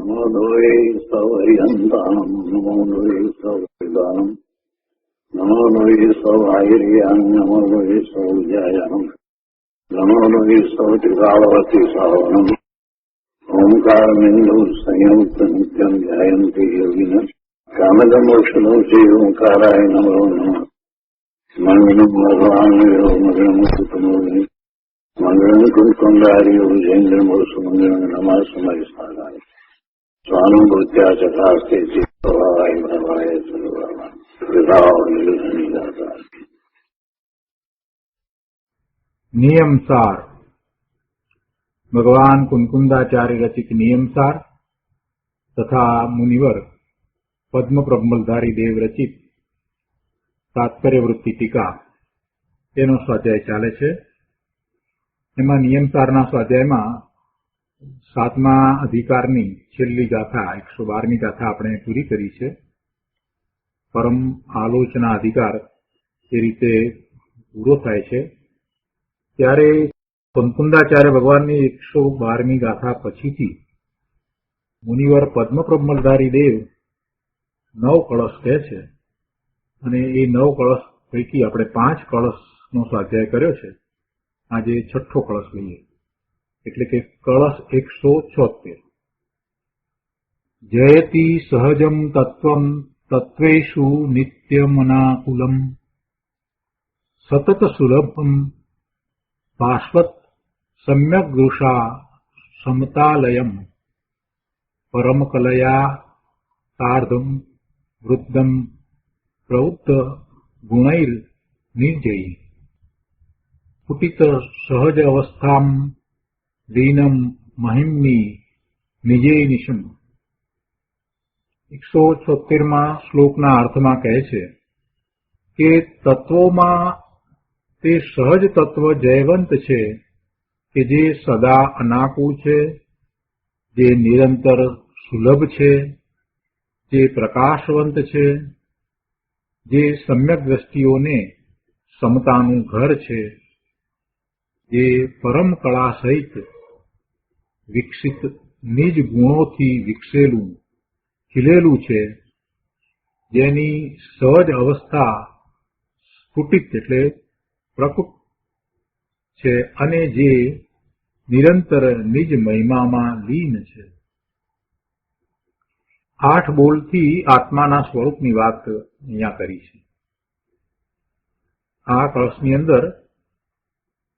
નમો દ્વૈ સૌર્યંતાણમ નમો દ્વૈ સૌદાનમ નમો દ્વૈ સૌર્યાન નમો દ્વૈ સૌજાયાનમ નમો દ્વૈ સૌત્રિકાળવતી સાવનમ ઓમકારમિંદુ સંયુક્ત નિત્યમ ધ્યાયંતિ યોગિન કામદમોક્ષનો શ્રી ઓંકારાય નમો નમઃ મંગલમ ભગવાન મંગલમ કુટુંબોની મંગલમ કુંકુંડાર્યો જૈન્દ્રમોષ મંગલમ નમઃ સમય સાધાય સ્વાનુભૂત્યા ચકાસ્તે ચિત્તવાય ભવાય સર્વમાં વિભાવનિદાતા. નિયમસાર ભગવાન કુંકુંદાચાર્ય રચિત નિયમસાર તથા મુનિવર પદ્મપ્રબંલધારી દેવ રચિત તાત્પર્યવૃત્તિ ટીકા તેનો સ્વાધ્યાય ચાલે છે. એમાં નિયમસારના સ્વાધ્યાયમાં 7મા અધિકારની છેલ્લી ગાથા 112મી ગાથા આપણે પૂરી કરી છે. પરમ આલોચના અધિકાર એ રીતે પૂરો થાય છે. ત્યારે કુંકુંદાચાર્ય ભગવાનની 112મી ગાથા પછીથી મુનિવર પદ્મપ્રબંલધારી દેવ 9 કળશ કહે છે અને એ 9 કળશ પૈકી આપણે 5 કળશનો સ્વાધ્યાય કર્યો છે. આજે 6ઠ્ઠો કળશ લઈએ એટલે કે કળશ 176. જયતિ સહજમ તત્વમ તત્વેષુ નિત્યમનાકુલમ સતત સુલભમ ભાસ્વત સમ્યક દૃષા સમતાલયમ પરમકલયા સાર્ધમ વૃદ્ધમ પ્રવૃત્ત ગુણૈર નિર્જયી સ્ફુટિત સહજ અવસ્થામ દીનમ મહિમ્ની નિજે નિશમ. 176મા શ્લોકના અર્થમાં કહે છે કે તત્વોમાં તે સહજ તત્વ જયવંત છે કે જે સદા અનાકુળ છે, જે નિરંતર સુલભ છે, જે પ્રકાશવંત છે, જે સમ્યક દ્રષ્ટિઓને સમતાનું ઘર છે, જે પરમ કળા સહિત વિકસિત નિજ ગુણોથી વિકસેલું ખીલેલું છે, જેની સહજ અવસ્થા સ્ફુટિત એટલે પ્રકટ છે અને જે નિરંતર નિજ મહિમામાં લીન છે. 8 બોલથી આત્માના સ્વરૂપની વાત અહીંયા કરી છે. આ કળશની અંદર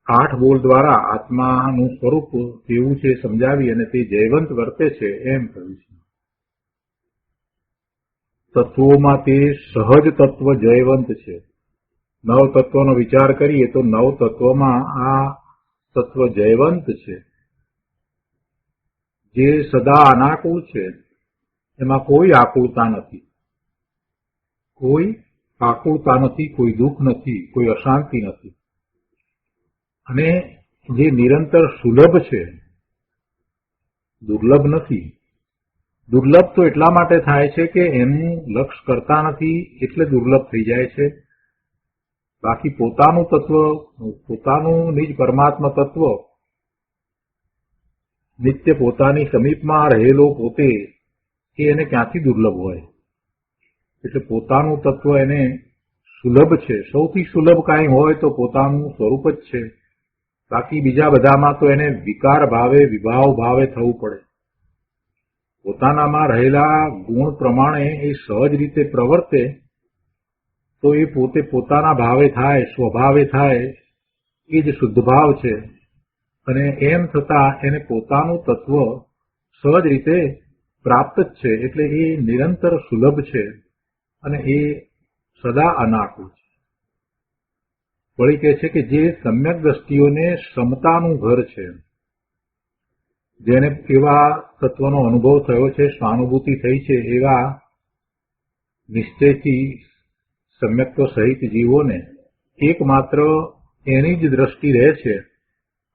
8 બોલ દ્વારા આત્માનું સ્વરૂપ કેવું છે સમજાવી અને તે જયવંત વર્તે છે એમ કહ્યું છે. તત્વોમાં તે સહજ તત્વ જયવંત છે. 9 તત્વોનો વિચાર કરીએ તો 9 તત્વોમાં આ તત્વ જયવંત છે, જે સદા અનાકુળ છે. એમાં કોઈ આકુળતા નથી, કોઈ આકુળતા નથી, કોઈ દુઃખ નથી, કોઈ અશાંતિ નથી. અને જે નિરંતર સુલભ છે, દુર્લભ નથી. દુર્લભ તો એટલા માટે થાય છે કે એનું લક્ષ કરતા નથી એટલે દુર્લભ થઈ જાય છે. બાકી પોતાનું તત્વ, પોતાનું નિજ પરમાત્મા તત્વ, નિત્ય પોતાની સમીપમાં રહેલો પોતે એ એને ક્યાંથી દુર્લભ હોય. એટલે પોતાનું તત્વ એને સુલભ છે. સૌથી સુલભ કાંઈ હોય તો પોતાનું સ્વરૂપ જ છે. બાકી બીજા બધામાં તો એને વિકાર ભાવે વિભાવ ભાવે થવું પડે. પોતાનામાં રહેલા ગુણ પ્રમાણે એ સહજ રીતે પ્રવર્તે તો એ પોતે પોતાના ભાવે થાય, સ્વભાવે થાય, એ જ શુદ્ધ ભાવ છે. અને એમ થતાં એને પોતાનું તત્વ સહજ રીતે પ્રાપ્ત જ છે. એટલે એ નિરંતર સુલભ છે અને એ સદા અનાકુળ છે. વળી કહે છે કે જે સમ્યક દ્રષ્ટિઓને સમતાનું ઘર છે, જેને એવા તત્વનો અનુભવ થયો છે, સ્વાનુભૂતિ થઈ છે, એવા નિશ્ચયથી સમ્યક્ત્વ સહિત જીવોને એકમાત્ર એની જ દ્રષ્ટિ રહે છે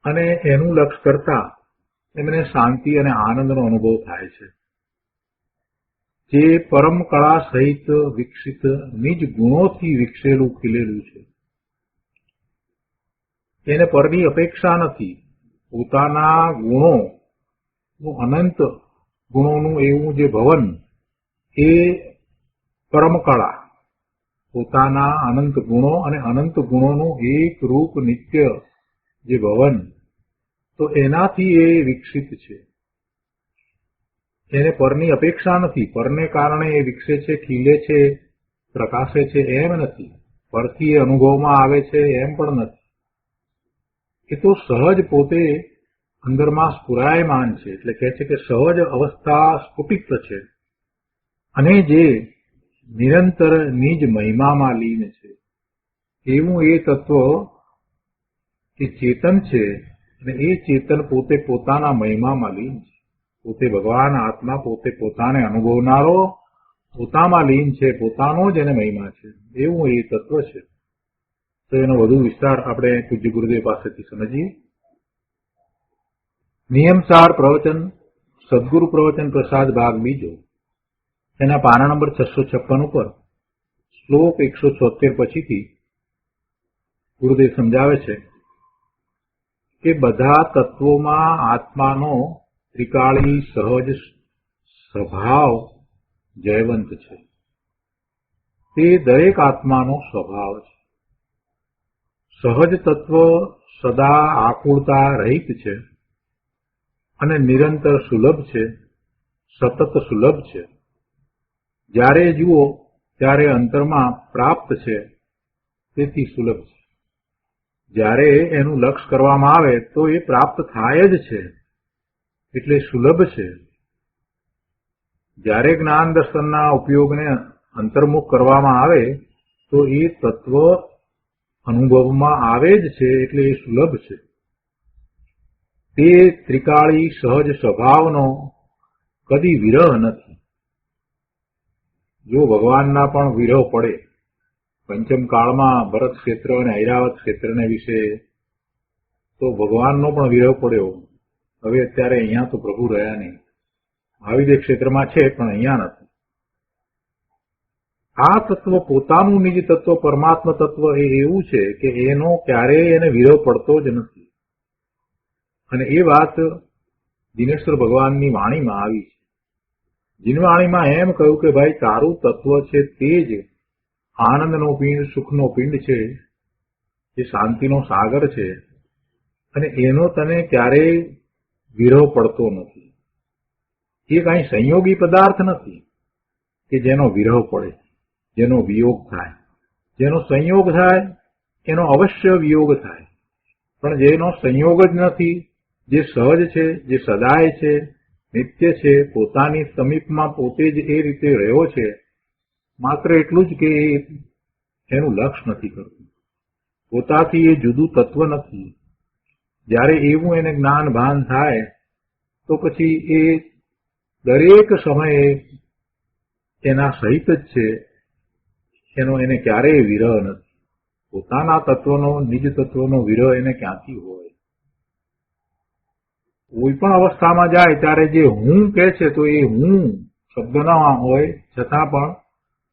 અને એનું લક્ષ કરતા એમને શાંતિ અને આનંદનો અનુભવ થાય છે. જે પરમ કળા સહિત વિકસિત નિજ ગુણોથી વિકસેલું ખીલેલું છે, એને પરની અપેક્ષા નથી. પોતાના ગુણોનું અનંત ગુણોનું એવું જે ભવન એ પરમકળા, પોતાના અનંત ગુણો અને અનંત ગુણોનું એક રૂપ નિત્ય જે ભવન, તો એનાથી એ વિકસિત છે. એને પરની અપેક્ષા નથી. પરને કારણે એ વિકસે છે, ખીલે છે, પ્રકાશે છે એમ નથી. પરથી એ અનુભવમાં આવે છે એમ પણ નથી. એ તો સહજ પોતે અંદરમાં સ્ફુરાયમાન છે. એટલે કહે છે કે સહજ અવસ્થા સ્ફુટિત છે અને જે નિરંતર નિજ મહિમામાં લીન છે એવું એ તત્વ એ ચેતન છે. અને એ ચેતન પોતે પોતાના મહિમામાં લીન છે. પોતે ભગવાન આત્મા, પોતે પોતાને અનુભવનારો પોતામાં લીન છે, પોતાનો જ એને મહિમા છે, એવું એ તત્વ છે. તો એનો વધુ વિસ્તાર આપણે પૂજ્ય ગુરુદેવ પાસેથી સમજીએ. નિયમસાર પ્રવચન, સદગુરુ પ્રવચન પ્રસાદ ભાગ બીજો, એના પાના નંબર 656 ઉપર શ્લોક 176 પછીથી ગુરુદેવ સમજાવે છે કે બધા તત્વોમાં આત્માનો ત્રિકાળી સહજ સ્વભાવ જયવંત છે. તે દરેક આત્માનો સ્વભાવ છે. સહજ તત્વ સદા આકુળતા રહિત છે અને નિરંતર સુલભ છે, સતત સુલભ છે. જ્યારે જુઓ ત્યારે અંતરમાં પ્રાપ્ત છે, તેથી સુલભ છે. જ્યારે એનું લક્ષ કરવામાં આવે તો એ પ્રાપ્ત થાય જ છે, એટલે સુલભ છે. જ્યારે જ્ઞાન દર્શનના ઉપયોગને અંતર્મુખ કરવામાં આવે તો એ તત્વ અનુભવમાં આવે જ છે, એટલે એ સુલભ છે. તે ત્રિકાળી સહજ સ્વભાવનો કદી વિરહ નથી. જો ભગવાનના પણ વિરહ પડે, પંચમ કાળમાં ભરત ક્ષેત્ર અને ઐરાવત ક્ષેત્રને વિશે તો ભગવાનનો પણ વિરહ પડ્યો. હવે અત્યારે અહીંયા તો પ્રભુ રહ્યા નહીં. મહાવિદ્ય ક્ષેત્રમાં છે પણ અહીંયા નથી. આ તત્વ પોતાનું નિજ તત્વ પરમાત્મા તત્વ એ એવું છે કે એનો ક્યારેય એને વિરહ પડતો જ નથી. અને એ વાત દિનેશ્વર ભગવાનની વાણીમાં આવી છે. જીનવાણીમાં એમ કહ્યું કે ભાઈ તારું તત્વ છે તે જ આનંદનો પિંડ, સુખનો પિંડ છે, એ શાંતિનો સાગર છે અને એનો તને ક્યારેય વિરહ પડતો નથી. એ કાંઈ સંયોગી પદાર્થ નથી કે જેનો વિરહ પડે, જેનો વિયોગ થાય. જેનો સંયોગ થાય એનો અવશ્ય વિયોગ થાય, પણ જેનો સંયોગ જ નથી, જે સહજ છે, જે સદાય છે, નિત્ય છે, પોતાની સમીપમાં પોતે જ એ રીતે રહ્યો છે, માત્ર એટલું જ કે એનું લક્ષ નથી કરતું. પોતાથી એ જુદું તત્વ નથી. જ્યારે એવું એને જ્ઞાન ભાન થાય તો પછી એ દરેક સમયે એના સહિત જ છે. એનો એને ક્યારેય વિરહ નથી. પોતાના તત્વનો, નિજ તત્વનો વિરહ એને ક્યાંથી હોય? કોઈ પણ અવસ્થામાં જાય ત્યારે જે હું કહે છે તો એ હું શબ્દ ન હોય છતાં પણ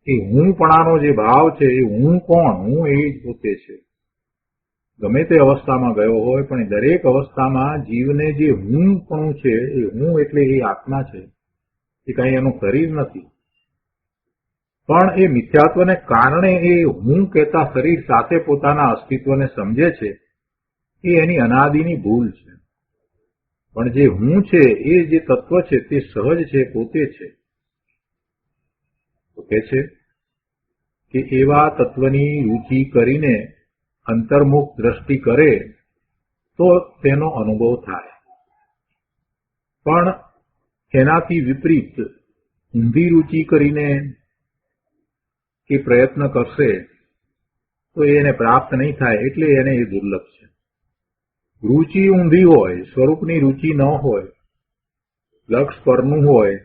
એ હુંપણાનો જે ભાવ છે, એ હું કોણ? હું એ જ પોતે છે. ગમે તે અવસ્થામાં ગયો હોય પણ દરેક અવસ્થામાં જીવને જે હુંપણું છે, એ હું એટલે એ આત્મા છે. એ કાંઈ એનું શરીર નથી. પણ એ મિથ્યાત્વને કારણે એ હું કહેતા શરીર સાથે પોતાના અસ્તિત્વને સમજે છે. એ એની અનાદિની ભૂલ છે. પણ જે હું છે, એ જે તત્વ છે તે સહજ છે, પોતે છે. તો કહે છે કે એવા તત્વની રુચિ કરીને અંતર્મુખ દ્રષ્ટિ કરે તો તેનો અનુભવ થાય. પણ એનાથી વિપરીત ઊંધી રુચિ કરીને એ પ્રયત્ન કરશે તો એને પ્રાપ્ત નહીં થાય, એટલે એને એ દુર્લભ છે. રુચિ ઊંધી હોય, સ્વરૂપની રુચિ ન હોય, લક્ષ પરનું હોય,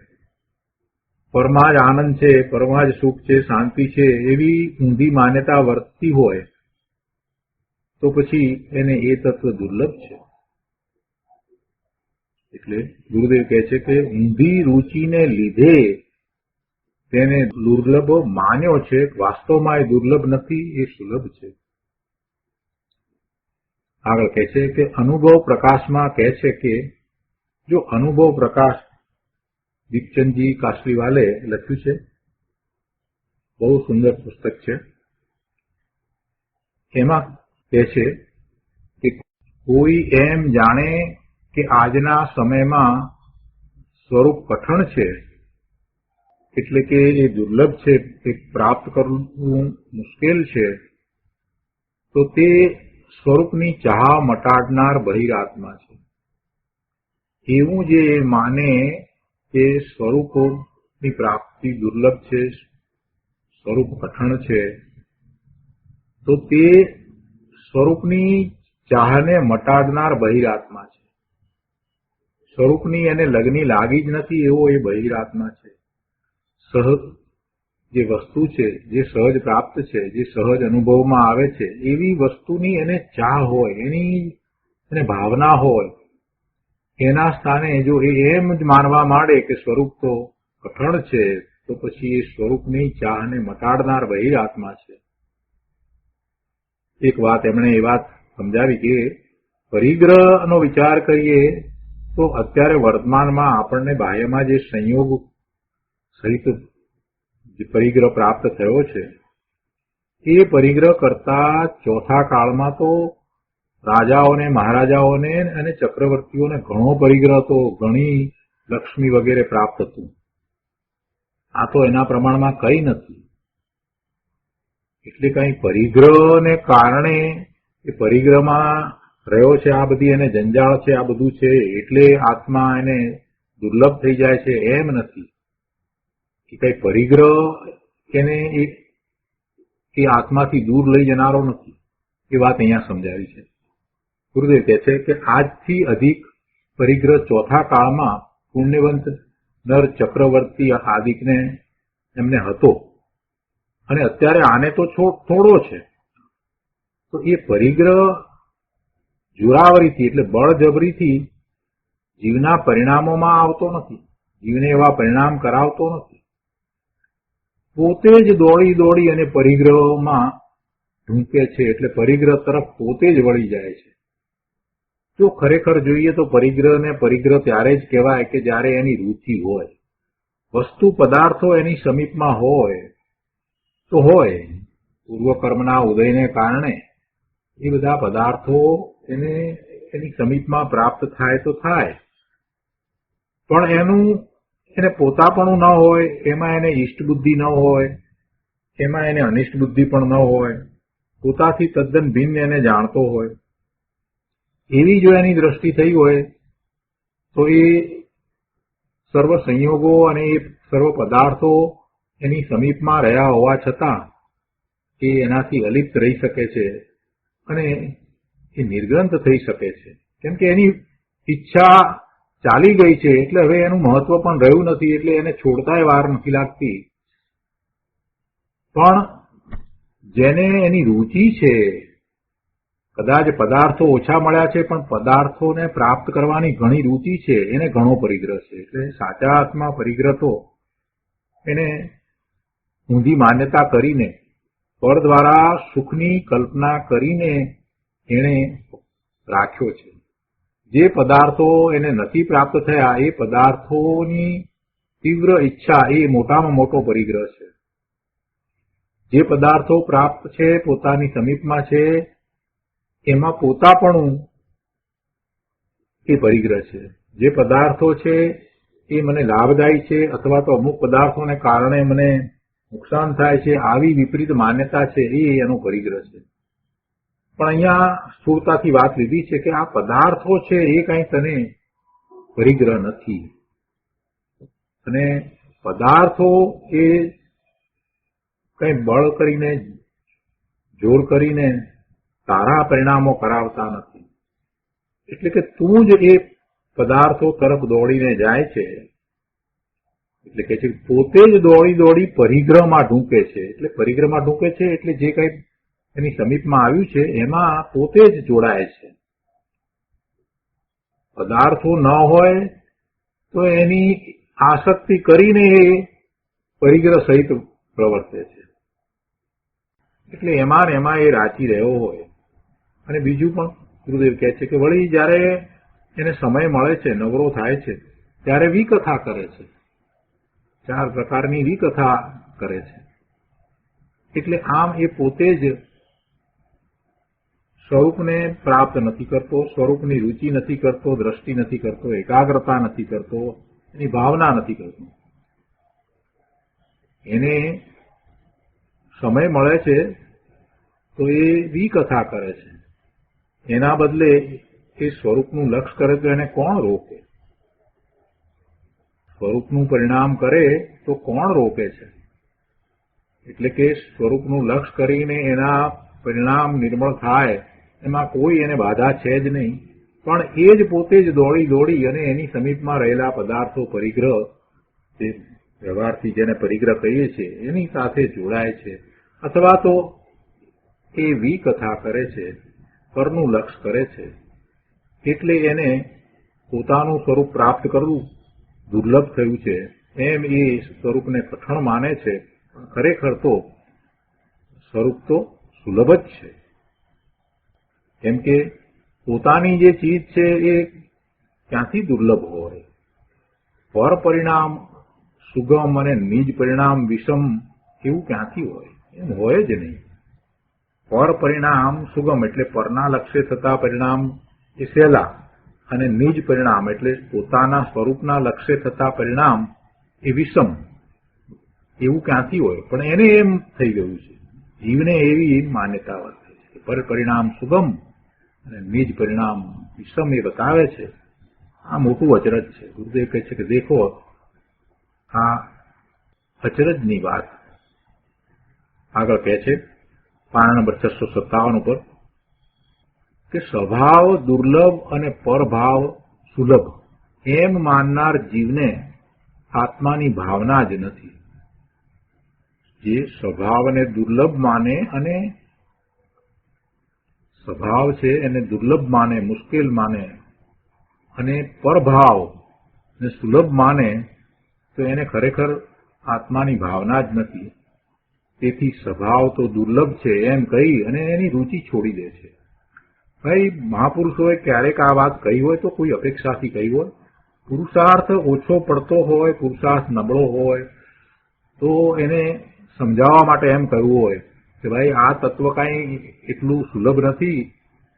પરમાં જ આનંદ છે, પરમાં જ સુખ છે, શાંતિ છે, એવી ઊંધી માન્યતા વર્તતી હોય તો પછી એને એ તત્વ દુર્લભ છે. એટલે ગુરુદેવ કહે છે કે ઊંધી રુચિને લીધે તેને દુર્લભ માન્યો છે. વાસ્તવમાં એ દુર્લભ નથી, એ સુલભ છે. આગળ કહે છે કે અનુભવ પ્રકાશમાં કહે છે કે જો અનુભવ પ્રકાશ દીપચંદજી કાસલીવાલે લખ્યું છે. બહુ સુંદર પુસ્તક છે. એમાં કહે છે કે કોઈ એમ જાણે કે આજના સમયમાં સ્વરૂપ કઠણ છે, એટલે કે એ દુર્લભ છે, એ પ્રાપ્ત કરવું મુશ્કેલ છે, તો તે સ્વરૂપની ચાહ મટાડનાર બહિરાત્મા છે. એવું જે માને કે સ્વરૂપની પ્રાપ્તિ દુર્લભ છે, સ્વરૂપ કઠણ છે, તો તે સ્વરૂપની ચાહને મટાડનાર બહિરાત્મા છે. સ્વરૂપની એને લગની લાગી જ નથી એવો એ બહિરાત્મા છે. સહજ જે વસ્તુ છે, જે સહજ પ્રાપ્ત છે, જે સહજ અનુભવમાં આવે છે, એવી વસ્તુની એને ચાહ હોય, એની એને ભાવના હોય, એના સ્થાને જો એ એમ જ માનવા માંડે કે સ્વરૂપ તો કઠણ છે, તો પછી એ સ્વરૂપની ચાહને મટાડનાર બહિરાત્મા છે. એક વાત એમણે એ વાત સમજાવી કે પરિગ્રહનો વિચાર કરીએ તો અત્યારે વર્તમાનમાં આપણને બાહ્યમાં જે સંયોગ સહિત જે પરિગ્રહ પ્રાપ્ત થયો છે, એ પરિગ્રહ કરતા ચોથા કાળમાં તો રાજાઓને, મહારાજાઓને અને ચક્રવર્તીઓને ઘણો પરિગ્રહ તો, ઘણી લક્ષ્મી વગેરે પ્રાપ્ત હતું. આ તો એના પ્રમાણમાં કંઈ નથી. એટલે કંઈ પરિગ્રહને કારણે એ પરિગ્રહમાં રહ્યો છે, આ બધી એને જંજાળ છે, આ બધું છે, એટલે આત્મા એને દુર્લભ થઈ જાય છે, એમ નથી. કે કઈ પરિગ્રહ એને એ આત્માથી દૂર લઈ જનારો નથી. એ વાત અહીંયા સમજાવી છે. ગુરુદેવ કહે છે કે આજથી અધિક પરિગ્રહ ચોથા કાળમાં પુણ્યવંત નર ચક્રવર્તી આદિકને એમને હતો, અને અત્યારે આને તો થોડો છે. તો એ પરિગ્રહ જોરાવરીથી એટલે બળજબરીથી જીવના પરિણામોમાં આવતો નથી, જીવને એવા પરિણામ કરાવતો નથી. પોતે જ દોડી દોડી અને પરિગ્રહમાં ઢૂંકે છે, એટલે પરિગ્રહ તરફ પોતે જ વળી જાય છે. જો ખરેખર જોઈએ તો પરિગ્રહ ત્યારે જ કહેવાય કે જ્યારે એની રુચિ હોય, વસ્તુ પદાર્થો એની સમીપમાં હોય તો હોય. પૂર્વકર્મના ઉદયને કારણે એ બધા પદાર્થો એની સમીપમાં પ્રાપ્ત થાય તો થાય, પણ એને પોતાપણું ન હોય, એમાં એને ઈષ્ટ બુદ્ધિ ન હોય, એમાં એને અનિષ્ટ બુદ્ધિ પણ ન હોય, પોતાથી તદ્દન ભિન્ન એને જાણતો હોય, એવી જો એની દ્રષ્ટિ થઈ હોય તો એ સર્વ સંયોગો અને એ સર્વ પદાર્થો એની સમીપમાં રહ્યા હોવા છતાં એ એનાથી અલિપ્ત રહી શકે છે અને એ નિર્ગ્રંથ થઈ શકે છે. કેમ કે એની ઈચ્છા ચાલી ગઈ છે, એટલે હવે એનું મહત્વ પણ રહ્યું નથી, એટલે એને છોડતાય વાર નથી લાગતી. પણ જેને એની રુચિ છે, કદાચ પદાર્થો ઓછા મળ્યા છે પણ પદાર્થોને પ્રાપ્ત કરવાની ઘણી રુચિ છે, એને ઘણો પરિગ્રહ છે. એટલે સાચા આત્મા પરિગ્રહ તો એને ઊંધી માન્યતા કરીને, પર દ્વારા સુખની કલ્પના કરીને એને રાખ્યો છે. જે પદાર્થો એને નથી પ્રાપ્ત થયા એ પદાર્થોની તીવ્ર ઈચ્છા એ મોટામાં મોટો પરિગ્રહ છે. જે પદાર્થો પ્રાપ્ત છે, પોતાની સમીપમાં છે, એમાં પોતાપણું એ પરિગ્રહ છે. જે પદાર્થો છે એ મને લાભદાયી છે અથવા તો અમુક પદાર્થોને કારણે મને નુકસાન થાય છે, આવી વિપરીત માન્યતા છે, એ એનો પરિગ્રહ છે. પણ અહીંયા સ્થૂળતાથી વાત લીધી છે કે આ પદાર્થો છે એ કઈ તને પરિગ્રહ નથી, અને પદાર્થો એ કઈ બળ કરીને, જોર કરીને તારા પરિણામો કરાવતા નથી. એટલે કે તું જ એ પદાર્થો તરફ દોડીને જાય છે, એટલે કે છે પોતે જ દોડી દોડી પરિગ્રહમાં ઢૂંકે છે. એટલે પરિગ્રહમાં ઢૂંકે છે એટલે જે કંઈ એની સમીપમાં આવ્યું છે એમાં પોતે જ જોડાય છે. પદાર્થો ન હોય તો એની આસક્તિ કરીને એ પરિગ્રહ સહિત પ્રવર્તે છે. એટલે એમાં ને એમાં એ રાચી રહ્યો હોય. અને બીજું પણ ગુરુદેવ કહે છે કે વળી જયારે એને સમય મળે છે, નવરો થાય છે, ત્યારે વિકથા કરે છે. 4 પ્રકારની વિકથા કરે છે. એટલે આમ એ પોતે જ સ્વરૂપને પ્રાપ્ત નથી કરતો, સ્વરૂપની રુચિ નથી કરતો, દ્રષ્ટિ નથી કરતો, એકાગ્રતા નથી કરતો, એની ભાવના નથી કરતો. એને સમય મળે છે તો એ વિકથા કરે છે. એના બદલે એ સ્વરૂપનું લક્ષ્ય કરે તો એને કોણ રોકે? સ્વરૂપનું પરિણામ કરે તો કોણ રોકે છે? એટલે કે સ્વરૂપનું લક્ષ્ય કરીને એના પરિણામ નિર્મળ થાય એમાં કોઈ એને બાધા છે જ નહીં, પણ એ જ પોતે જ દોડી અને એની સમીપમાં રહેલા પદાર્થો પરિગ્રહ, જે વ્યવહારથી જેને પરિગ્રહ કહીએ છીએ, એની સાથે જોડાય છે, અથવા તો એ વિકથા કરે છે, પરનું લક્ષ્ય કરે છે. એટલે એને પોતાનું સ્વરૂપ પ્રાપ્ત કરવું દુર્લભ થયું છે એમ એ સ્વરૂપને કઠણ માને છે. ખરેખર તો સ્વરૂપ તો સુલભ જ છે. કેમ કે પોતાની જે ચીજ છે એ ક્યાંથી દુર્લભ હોય? પર પરિણામ સુગમ અને નિજ પરિણામ વિષમ એવું ક્યાંથી હોય? એમ હોય જ નહીં. પર પરિણામ સુગમ એટલે પરના લક્ષ્ય થતા પરિણામ એ સહેલા, અને નિજ પરિણામ એટલે પોતાના સ્વરૂપના લક્ષ્ય થતા પરિણામ એ વિષમ એવું ક્યાંથી હોય? પણ એને એમ થઈ ગયું છે, જીવને એવી માન્યતા વર્તે છે કે પર પરિણામ સુગમ અને નિજ પરિણામ વિષમ એ બતાવે છે. આ મોટું અચરજ છે. ગુરુદેવ કહે છે કે દેખો આ અચરજની વાત. આગળ કહે છે પાના નંબર 657 ઉપર કે સ્વભાવ દુર્લભ અને પરભાવ સુલભ એમ માનનાર જીવને આત્માની ભાવના જ નથી. જે સ્વભાવને દુર્લભ માને અને સ્વભાવ છે એને દુર્લભ માને, મુશ્કેલ માને, અને પરભાવ ને સુલભ માને તો એને ખરેખર આત્માની ભાવના જ નથી. તેથી સ્વભાવ તો દુર્લભ છે એમ કહી અને એની રુચિ છોડી દે છે. ભાઈ, મહાપુરુષોએ ક્યારેક આ વાત કહી હોય તો કોઈ અપેક્ષાથી કહી હોય. પુરુષાર્થ ઓછો પડતો હોય, પુરુષાર્થ નબળો હોય તો એને સમજાવવા માટે એમ કરવું હોય કે ભાઈ આ તત્વ કાંઈ એટલું સુલભ નથી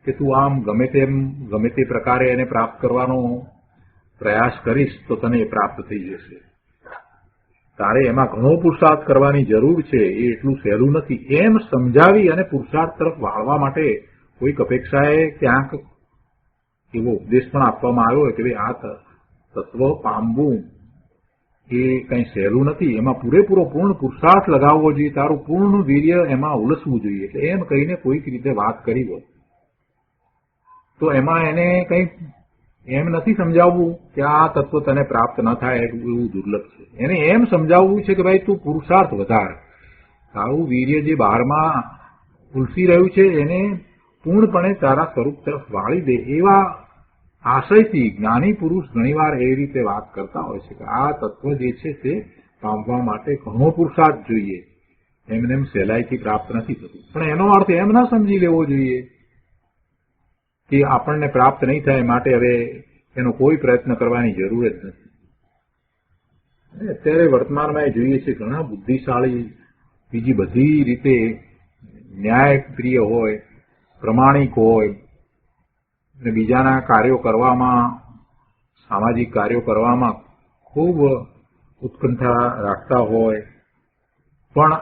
કે તું આમ ગમે તે પ્રકારે એને પ્રાપ્ત કરવાનો પ્રયાસ કરીશ તો તને એ પ્રાપ્ત થઈ જશે. તારે એમાં ઘણો પુરુષાર્થ કરવાની જરૂર છે, એ એટલું સહેલું નથી. એમ સમજાવી અને પુરુષાર્થ તરફ વાળવા માટે કોઈક અપેક્ષાએ ક્યાંક એવો ઉપદેશ પણ આપવામાં આવ્યો હોય કે ભાઈ આ તત્વ પામવું એ કંઈ સહેલું નથી, એમાં પૂરેપૂરો પૂર્ણ પુરુષાર્થ લગાવવો જોઈએ, તારું પૂર્ણ વીર્ય એમાં ઉલસવું જોઈએ. એટલે એમ કહીને કોઈક રીતે વાત કરી હોય તો એમાં એને કંઈક એમ નથી સમજાવવું કે આ તત્વ તને પ્રાપ્ત ન થાય એવું દુર્લભ છે. એને એમ સમજાવવું છે કે ભાઈ તું પુરુષાર્થ વધાર, તારું વીર્ય જે બહારમાં ઉલસી રહ્યું છે એને પૂર્ણપણે તારા સ્વરૂપ તરફ વાળી દે. એવા આશયથી જ્ઞાની પુરુષ ઘણીવાર એ રીતે વાત કરતા હોય છે કે આ તત્વ જે છે તે પામવા માટે ઘણો પુરુષાર્થ જોઈએ, એમને એમ સહેલાઈથી પ્રાપ્ત નથી થતું. પણ એનો અર્થ એમ ના સમજી લેવો જોઈએ કે આપણને પ્રાપ્ત નહીં થાય માટે હવે એનો કોઈ પ્રયત્ન કરવાની જરૂર જ નથી. અત્યારે વર્તમાનમાં જોઈએ છે ઘણા બુદ્ધિશાળી, બીજી બધી રીતે ન્યાયપ્રિય હોય, પ્રમાણિક હોય અને બીજાના કાર્યો કરવામાં, સામાજિક કાર્યો કરવામાં ખૂબ ઉત્કંઠા રાખતા હોય, પણ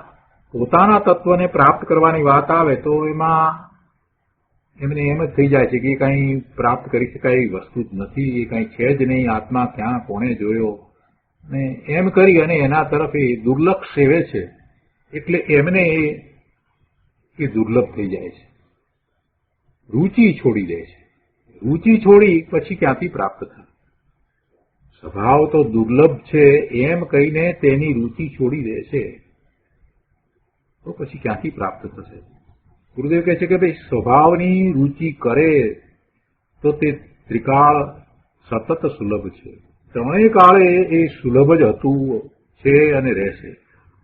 પોતાના તત્વને પ્રાપ્ત કરવાની વાત આવે તો એમાં એમને એમ જ થઈ જાય છે કે એ કંઈ પ્રાપ્ત કરી શકાય એવી વસ્તુ જ નથી, એ કંઈ છે જ નહીં, આત્મા ક્યાં કોણે જોયો, ને એમ કરી અને એના તરફ એ દુર્લક્ષ સેવે છે. એટલે એમને એ દુર્લભ થઈ જાય છે, રુચિ છોડી દે છે. રુચિ છોડી પછી ક્યાંથી પ્રાપ્ત થાય? સ્વભાવ તો દુર્લભ છે એમ કહીને તેની રુચિ છોડી દે છે તો પછી ક્યાંથી પ્રાપ્ત થશે? ગુરુદેવ કહે છે કે ભાઈ સ્વભાવની રુચિ કરે તો તે ત્રિકાળ સતત સુલભ છે. ત્રણેય કાળે એ સુલભ જ હતું, છે અને રહેશે.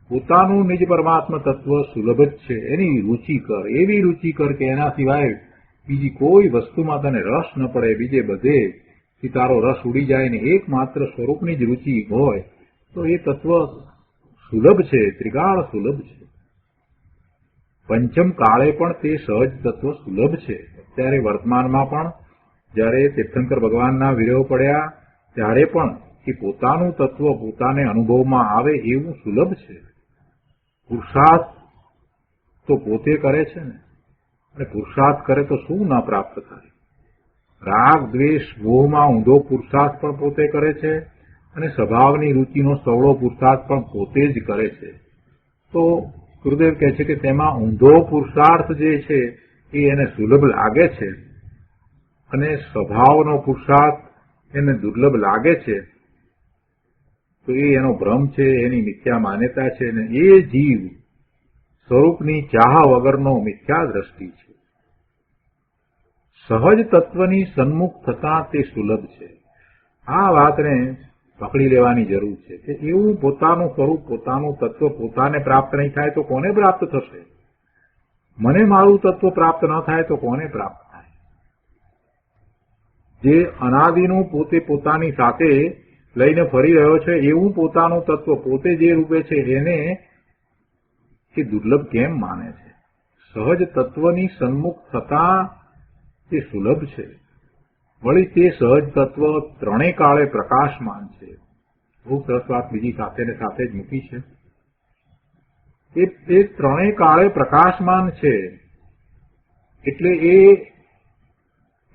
પોતાનું નિજ પરમાત્મા તત્વ સુલભ જ છે. એની રુચિ કર, એવી રુચિ કર કે એના સિવાય બીજી કોઈ વસ્તુમાં તને રસ ન પડે, બીજે બધે તારો રસ ઉડી જાય ને એકમાત્ર સ્વરૂપની જ રુચિ હોય. તો એ તત્વ સુલભ છે, ત્રિકાળ સુલભ છે. પંચમ કાળે પણ તે સહજ તત્વ સુલભ છે. અત્યારે વર્તમાનમાં પણ જ્યારે તીર્થંકર ભગવાનના વિરહ પડ્યા ત્યારે પણ એ પોતાનું તત્વ પોતાને અનુભવમાં આવે એવું સુલભ છે. પુરુષાર્થ તો પોતે કરે છે ને, અને પુરુષાર્થ કરે તો શું ના પ્રાપ્ત થાય? રાગ દ્વેષ મોહમાં ઊંધો પુરુષાર્થ પણ પોતે કરે છે, અને સ્વભાવની રુચિનો સવળો પુરુષાર્થ પણ પોતે જ કરે છે. તો ગુરુદેવ કહે છે કે તેમાં ઊંધો પુરુષાર્થ જે છે એ એને સુલભ લાગે છે, અને સ્વભાવનો પુરુષાર્થ એને દુર્લભ લાગે છે. તો એ એનો ભ્રમ છે, એની મિથ્યા માન્યતા છે, અને એ જીવ સ્વરૂપની ચાહ વગરનો મિથ્યા દ્રષ્ટિ છે. સહજ તત્વની સન્મુખ થતા તે સુલભ છે. આ વાતને પકડી લેવાની જરૂર છે કે એવું પોતાનું સ્વરૂપ પોતાનું તત્વ પોતાને પ્રાપ્ત નહીં થાય તો કોને પ્રાપ્ત થશે? મને મારું તત્વ પ્રાપ્ત ન થાય તો કોને પ્રાપ્ત થાય? જે અનાદિનું પોતે પોતાની સાથે લઈને ફરી રહ્યો છે એવું પોતાનું તત્વ પોતે જે રૂપે છે એને એ દુર્લભ કેમ માને છે? સહજ તત્વની સન્મુખ થતા તે સુલભ છે. વળી તે સહજ તત્વ ત્રણેય કાળે પ્રકાશમાન છે. બહુ સરસ વાત બીજી સાથે ને સાથે જ મૂકી છે. એ ત્રણેય કાળે પ્રકાશમાન છે એટલે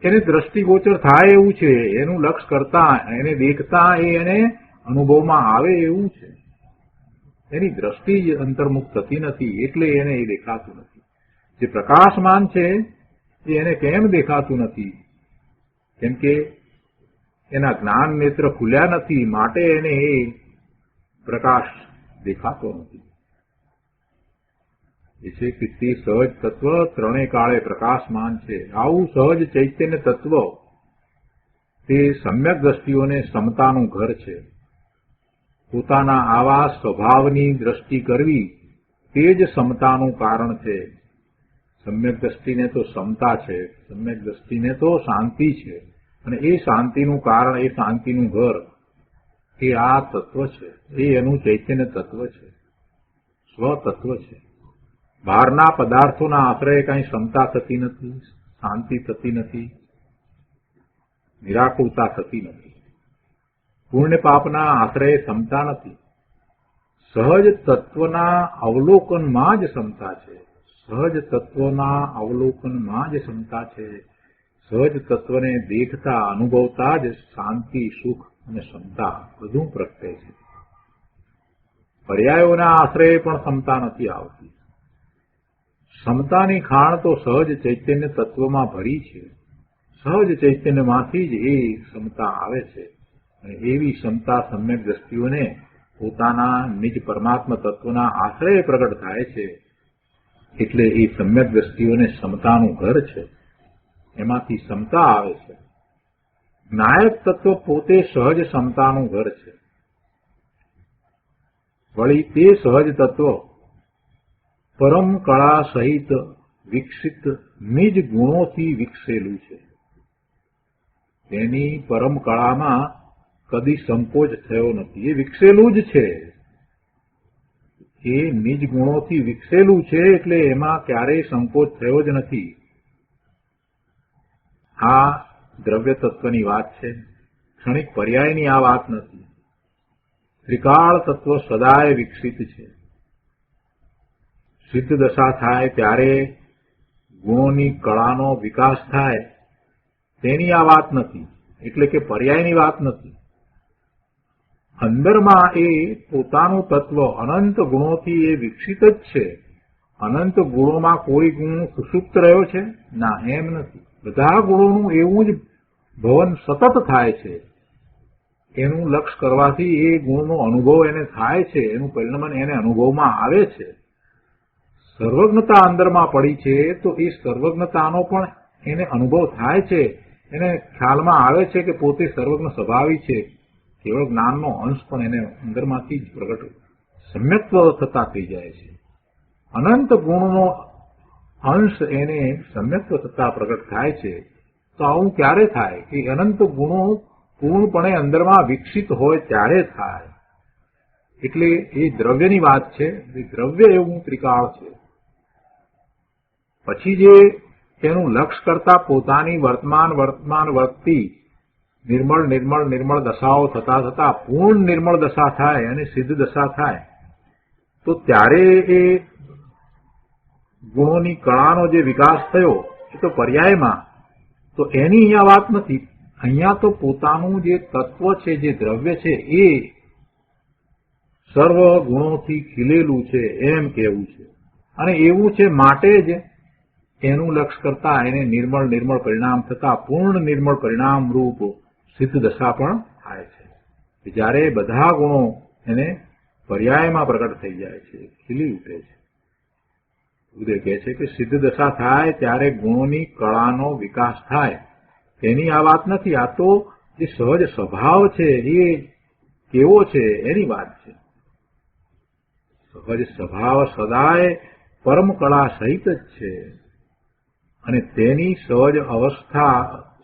એને દ્રષ્ટિગોચર થાય એવું છે, એનું લક્ષ કરતા એને દેખતા એને અનુભવમાં આવે એવું છે. એની દ્રષ્ટિ જ અંતર્મુખ થતી નથી એટલે એને એ દેખાતું નથી. જે પ્રકાશમાન છે એ એને કેમ દેખાતું નથી? કેમ કે એના જ્ઞાન નેત્ર ખુલ્યા નથી, માટે એને એ પ્રકાશ દેખાતો નથી. એ છે કે તે સહજ તત્વ ત્રણેય કાળે પ્રકાશમાન છે. આવું સહજ ચૈતન્ય તત્વ તે સમ્યક દ્રષ્ટિઓને સમતાનું ઘર છે. પોતાના આવા સ્વભાવની દ્રષ્ટિ કરવી તે જ સમતાનું કારણ છે. સમ્યક દ્રષ્ટિને તો સમતા છે, સમ્યક દ્રષ્ટિને તો શાંતિ છે, અને એ શાંતિનું કારણ, એ શાંતિનું ઘર એ આ તત્વ છે. એ એનું ચૈતન્ય તત્વ છે, સ્વતત્વ છે. બહારના પદાર્થોના આશ્રય કઈ ક્ષમતા થતી નથી, શાંતિ થતી નથી, નિરાકુરતા થતી નથી. પુણ્ય પાપના આશ્રય ક્ષમતા નથી. સહજ તત્વના અવલોકનમાં જ ક્ષમતા છે. સહજ તત્વના અવલોકનમાં જ ક્ષમતા છે. સહજ તત્વને દેખતા અનુભવતા જ શાંતિ, સુખ અને ક્ષમતા બધું પ્રગટે છે. પર્યાયોના આશ્રય પણ ક્ષમતા નથી આવતી. ક્ષમતાની ખાણ તો સહજ ચૈતન્ય તત્વમાં ભરી છે. સહજ ચૈતન્યમાંથી જ એ ક્ષમતા આવે છે, અને એવી ક્ષમતા સમ્યક દ્રષ્ટિઓને પોતાના નિજ પરમાત્મા તત્વના આશ્રય પ્રગટ થાય છે. એટલે એ સમ્યક દ્રષ્ટિઓને ક્ષમતાનું ઘર છે, એમાંથી ક્ષમતા આવે છે. નાયક તત્વ પોતે સહજ ક્ષમતાનું ઘર છે. વળી તે સહજ તત્વ પરમ કળા સહિત વિકસિત નિજ ગુણોથી વિકસેલું છે. તેની પરમ કળામાં કદી સંકોચ થયો નથી. એ વિકસેલું જ છે. એ નિજ ગુણોથી વિકસેલું છે એટલે એમાં ક્યારેય સંકોચ થયો જ નથી. આ દ્રવ્ય તત્વની વાત છે, ક્ષણિક પર્યાયની આ વાત નથી. ત્રિકાળ તત્વ સદાય વિકસિત છે. સિદ્ધ દશા થાય ત્યારે ગુણોની કળાનો વિકાસ થાય તેની આ વાત નથી, એટલે કે પર્યાયની વાત નથી. અંદરમાં એ પોતાનું તત્વ અનંત ગુણોથી એ વિકસિત જ છે. અનંત ગુણોમાં કોઈ ગુણ સુષુપ્ત રહ્યો છે? ના, એમ નથી. બધા ગુણોનું એવું જ ભવન સતત થાય છે. એનું લક્ષ કરવાથી એ ગુણનો અનુભવ એને થાય છે, એનું પરિણામ એને અનુભવમાં આવે છે. સર્વજ્ઞતા અંદરમાં પડી છે તો એ સર્વજ્ઞતાનો પણ એને અનુભવ થાય છે. એને ખ્યાલમાં આવે છે કે પોતે સર્વજ્ઞ સ્વભાવી છે. કેવળ જ્ઞાનનો અંશ પણ એને અંદરમાંથી જ પ્રગટ સમ્યક્ત્વ થતા થઈ જાય છે. અનંત ગુણનો અંશ એને સમ્યક્ત્વ થતા પ્રગટ થાય છે. તો આવું ક્યારે થાય કે અનંત ગુણો પૂર્ણપણે અંદરમાં વિકસિત હોય ત્યારે થાય. એટલે એ દ્રવ્યની વાત છે. દ્રવ્ય એવું ત્રિકાળ છે. પછી જે તેનું લક્ષ કરતા પોતાની વર્તમાન વર્તતી નિર્મળ દશાઓ થતા થતા પૂર્ણ નિર્મળ દશા થાય અને સિદ્ધ દશા થાય તો ત્યારે એ ગુણોની કળાનો જે વિકાસ થયો એ તો પર્યાયમાં, તો એની અહીંયા વાત નથી. અહીંયા તો પોતાનું જે તત્વ છે, જે દ્રવ્ય છે, એ સર્વ ગુણોથી ખીલેલું છે એમ કહેવું છે. અને એવું છે માટે જ એનું લક્ષ કરતા એને નિર્મળ પરિણામ થતા પૂર્ણ નિર્મળ પરિણામ રૂપ સિદ્ધ દશા પણ થાય છે. જ્યારે બધા ગુણો એને પર્યાયમાં પ્રગટ થઈ જાય છે, ખીલી ઉઠે છે. ઉદય કહે છે કે સિદ્ધ દશા થાય ત્યારે ગુણોની કળાનો વિકાસ થાય, તેની આ વાત નથી. આ તો જે સહજ સ્વભાવ છે એ કેવો છે એની વાત છે. સહજ સ્વભાવ સદાય પરમ કળા સહિત જ છે અને તેની સહજ અવસ્થા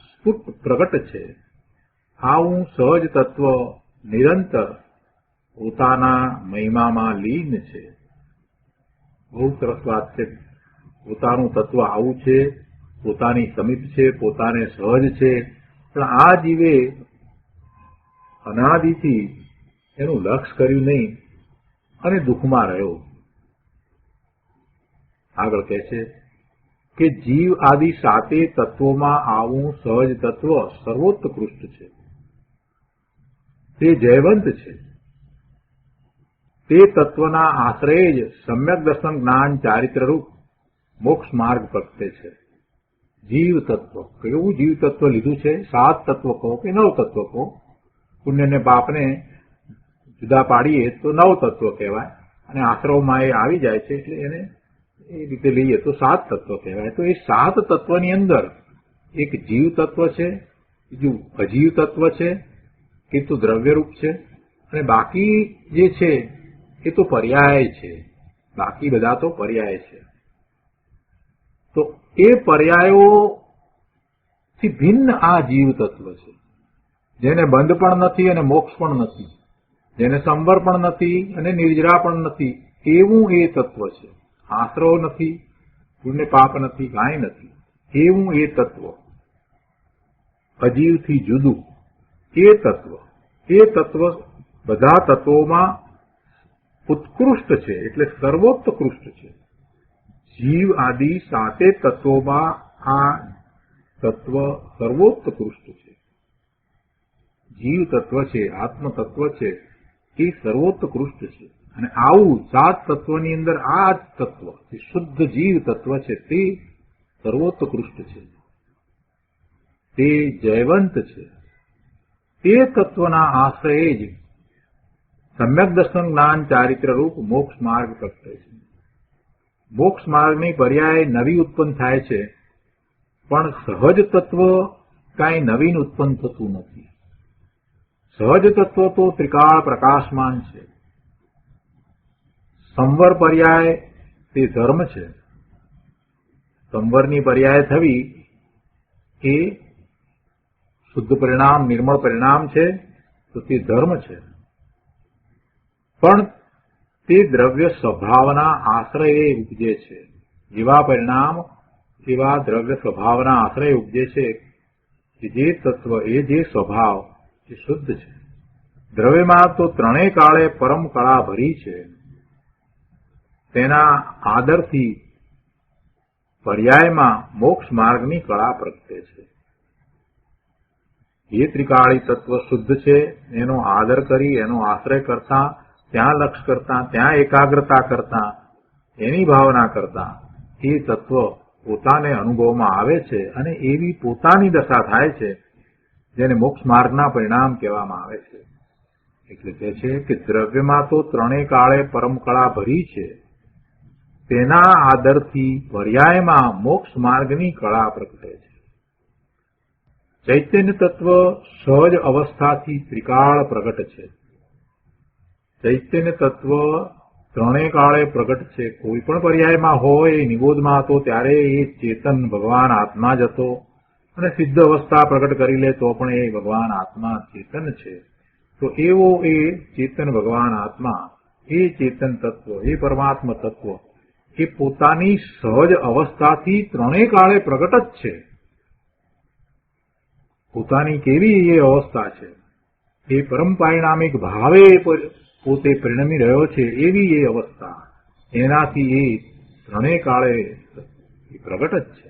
સ્ફુટ પ્રગટ છે. આવું સહજ તત્વ નિરંતર પોતાના મહિમામાં લીન છે. બહુ સરસ વાત છે. પોતાનું તત્વ આવું છે, પોતાની સમીપ છે, પોતાને સહજ છે, પણ આ જીવે અનાદિથી એનું લક્ષ કર્યું નહીં અને દુઃખમાં રહ્યો. આગળ કહે છે કે જીવ આદિ સાતે તત્વોમાં આવું સહજ તત્વ સર્વોત્કૃષ્ટ છે. તે જયવંત છે. તે તત્વના આશ્રય જ સમ્યક દર્શન જ્ઞાન ચારિત્રરૂપ મોક્ષ માર્ગ પ્રગટે છે. જીવ તત્વ, કેવું જીવ તત્વ લીધું છે? 7 તત્વ કહો કે 9 તત્વ કહો. પુણ્ય ને પાપને જુદા પાડીએ તો 9 તત્વ કહેવાય અને આશ્રવમાં એ આવી જાય છે એટલે એને એ રીતે લઈએ તો 7 તત્વ કહેવાય. તો એ 7 તત્વની અંદર એક જીવ તત્વ છે, બીજું અજીવ તત્વ છે, એ તો દ્રવ્યરૂપ છે, અને બાકી જે છે એ તો પર્યાય છે. બાકી બધા તો પર્યાય છે. તો એ પર્યાયોથી ભિન્ન આ જીવ તત્વ છે, જેને બંધ પણ નથી અને મોક્ષ પણ નથી, જેને સંવર પણ નથી અને નિર્જરા પણ નથી, એવું એ તત્વ છે. આશ્રવ નથી, પુણ્ય પાપ નથી, કાંઈ નથી, એવું એ તત્વ. અજીવથી જુદું એ તત્વ બધા તત્વોમાં ઉત્કૃષ્ટ છે, એટલે સર્વોત્કૃષ્ટ છે. જીવ આદિ સાતે તત્વોમાં આ તત્વ સર્વોત્કૃષ્ટ છે. જીવ તત્વ છે, આત્મ તત્વ છે, એ સર્વોત્કૃષ્ટ છે. અને આવું 7 તત્વની અંદર આ તત્વ, જે શુદ્ધ જીવ તત્વ છે, તે સર્વોત્કૃષ્ટ છે. તે જયવંત છે. તે તત્વના આશ્રયે જ સમ્યક દર્શન જ્ઞાન ચારિત્ર રૂપ મોક્ષ માર્ગ પ્રગટે છે. મોક્ષ માર્ગની પર્યાય નવી ઉત્પન્ન થાય છે, પણ સહજ તત્વ કાંઈ નવીન ઉત્પન્ન થતું નથી. સહજ તત્વ તો ત્રિકાળ પ્રકાશમાન છે. સંવર પર્યાય તે ધર્મ છે. સંવરની પર્યાય થવી એ શુદ્ધ પરિણામ, નિર્મળ પરિણામ છે, તો તે ધર્મ છે. પણ તે દ્રવ્ય સ્વભાવના આશ્રયે ઉપજે છે. જેવા પરિણામ એવા દ્રવ્ય સ્વભાવના આશ્રય ઉપજે છે કે જે તત્વ, એ જે સ્વભાવ એ શુદ્ધ છે. દ્રવ્યમાં તો ત્રણેય કાળે પરમ કળા ભરી છે. તેના આદરથી પર્યાયમાં મોક્ષ માર્ગની કળા પ્રગટે છે. એ ત્રિકાળી તત્વ શુદ્ધ છે, એનો આદર કરી, એનો આશ્રય કરતા, ત્યાં લક્ષ કરતા, ત્યાં એકાગ્રતા કરતા, એની ભાવના કરતા એ તત્વ પોતાને અનુભવમાં આવે છે અને એવી પોતાની દશા થાય છે જેને મોક્ષ માર્ગના પરિણામ કહેવામાં આવે છે. એટલે કહે છે કે દ્રવ્યમાં તો ત્રણેય કાળે પરમ કળા ભરી છે. તેના આદરથી પર્યાયમાં મોક્ષ માર્ગની કળા પ્રગટે છે. ચૈતન્ય તત્વ સહજ અવસ્થાથી ત્રિકાળ પ્રગટ છે. ચૈતન્ય તત્વ ત્રણેય કાળે પ્રગટ છે. કોઈ પણ પર્યાયમાં હોય, નિબોધમાં હતો ત્યારે એ ચેતન ભગવાન આત્મા જ હતો, અને સિદ્ધ અવસ્થા પ્રગટ કરી લે તો પણ એ ભગવાન આત્મા ચેતન છે. તો એવો એ ચેતન ભગવાન આત્મા, એ ચેતન તત્વ, એ પરમાત્મ તત્વ એ પોતાની સહજ અવસ્થાથી ત્રણેય કાળે પ્રગટ જ છે. પોતાની કેવી એ અવસ્થા છે, એ પરમ પારિણામિક ભાવે પોતે પરિણમી રહ્યો છે, એવી એ અવસ્થા, એનાથી એ ત્રણેય કાળે પ્રગટ જ છે.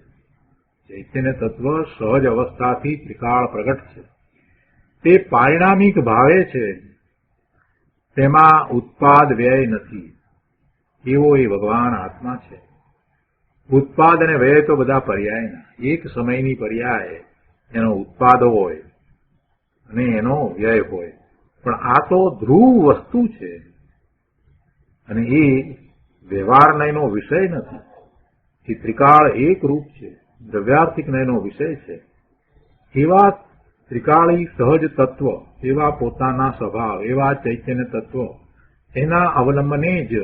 ચૈતન્ય તત્વ સહજ અવસ્થાથી ત્રિકાળ પ્રગટ છે. તે પારિણામિક ભાવે છે, તેમાં ઉત્પાદ વ્યય નથી, એવો એ ભગવાન આત્મા છે. ઉત્પાદ અને વ્યય તો બધા પર્યાયના, એક સમયની પર્યાય એનો ઉત્પાદ હોય અને એનો વ્યય હોય, પણ આ તો ધ્રુવ વસ્તુ છે અને એ વ્યવહાર નયનો વિષય નથી. એ ત્રિકાળ એક રૂપ છે, દ્રવ્યાર્થિક નયનો વિષય છે. એવા ત્રિકાળી સહજ તત્વ, એવા પોતાના સ્વભાવ, એવા ચૈતન્ય તત્વ, એના અવલંબને જ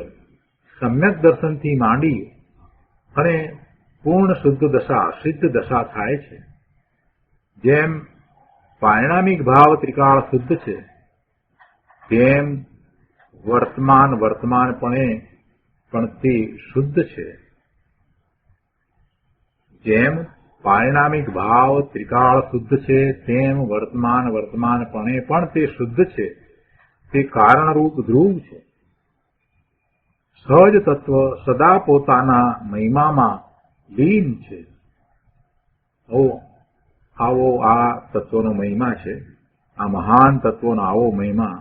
સમ્યક દર્શનથી માંડી અને પૂર્ણ શુદ્ધ દશા, સિદ્ધ દશા થાય છે. જેમ પારિણામિક ભાવ ત્રિકાળ શુદ્ધ છે, તેમ વર્તમાનપણે પણ તે શુદ્ધ છે. જેમ પારિણામિક ભાવ ત્રિકાળ શુદ્ધ છે, તેમ વર્તમાનપણે પણ તે શુદ્ધ છે. તે કારણરૂપ ધ્રુવ છે. સહજ તત્વ સદા પોતાના મહિમામાં લીન છે. આવો આ તત્વનો મહિમા છે. આ મહાન તત્વનો આવો મહિમા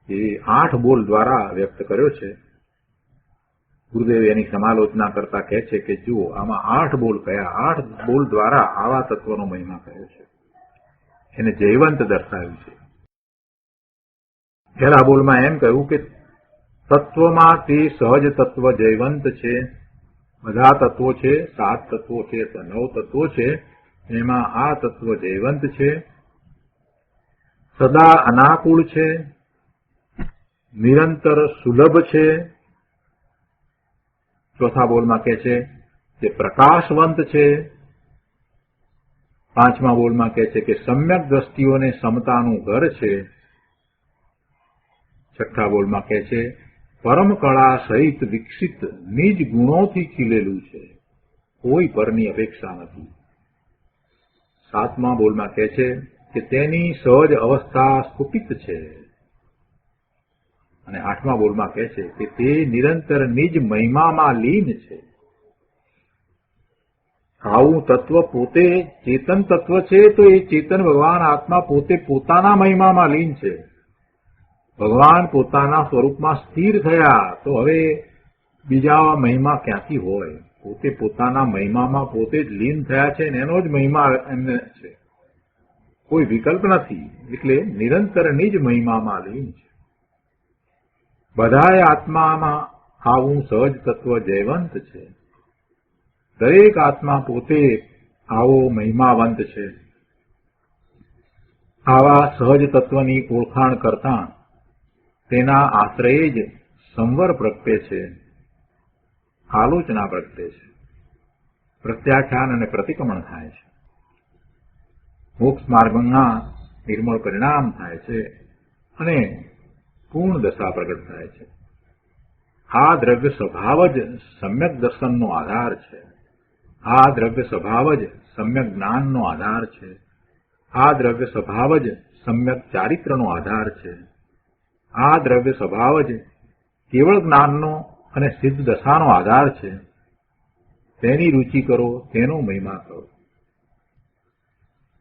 એ 8 બોલ દ્વારા વ્યક્ત કર્યો છે. ગુરુદેવ એની સમાલોચના કરતા કહે છે કે જુઓ, આમાં 8 બોલ કયા, 8 બોલ દ્વારા આવા તત્વનો મહિમા કર્યો છે, એને જયવંત દર્શાવ્યું છે. પહેલા બોલમાં એમ કહ્યું કે તત્વમાં તે સહજ તત્વ જયવંત છે. બધા તત્વો છે, 7 તત્વો છે, 9 તત્વો છે, એમાં આ તત્વ જયવંત છે, સદા અનાકુળ છે, નિરંતર સુલભ છે. ચોથા બોલમાં કહે છે કે પ્રકાશવંત છે. 5મા બોલમાં કહે છે કે સમ્યક દ્રષ્ટિઓને સમતાનું ઘર છે. 6ઠ્ઠા બોલમાં કહે છે પરમ કળા સહિત વિકસિત નિજ ગુણોથી ખીલેલું છે, કોઈ પરની અપેક્ષા નથી. 7મા બોલમાં કહે છે કે તેની સહજ અવસ્થા સ્થુપિત છે. અને 8મા બોલમાં કહે છે કે તે નિરંતર નિજ મહિમામાં લીન છે. આવું તત્વ પોતે ચેતન તત્વ છે, તો એ ચેતન ભગવાન આત્મા પોતે પોતાના મહિમામાં લીન છે. ભગવાન પોતાના સ્વરૂપમાં સ્થિર થયા, તો હવે બીજા મહિમા ક્યાંથી હોય? પોતે પોતાના મહિમામાં પોતે જ લીન થયા છે, અને એનો જ મહિમા એમને છે, કોઈ વિકલ્પ નથી. એટલે નિરંતર નિજ મહિમામાં લીન છે. બધાય આત્મામાં આવું સહજ તત્વ જયવંત છે. દરેક આત્મા પોતે આવો મહિમાવંત છે. આવા સહજ તત્વની ઓળખાણ કરતા તેના આશ્રયે જ સંવર પ્રગટે છે, આલોચના પ્રગટે છે, પ્રત્યાખ્યાન અને પ્રતિક્રમણ થાય છે, મોક્ષ માર્ગમાં નિર્મળ પરિણામ થાય છે અને પૂર્ણ દશા પ્રગટ થાય છે. આ દ્રવ્ય સ્વભાવ જ સમ્યક દર્શનનો આધાર છે. આ દ્રવ્ય સ્વભાવ જ સમ્યક જ્ઞાનનો આધાર છે. આ દ્રવ્ય સ્વભાવ જ સમ્યક ચારિત્રનો આધાર છે. આ દ્રવ્ય સ્વભાવ જ કેવળ જ્ઞાનનો અને સિદ્ધ દશાનો આધાર છે. તેની રુચિ કરો, તેનો મહિમા કરો.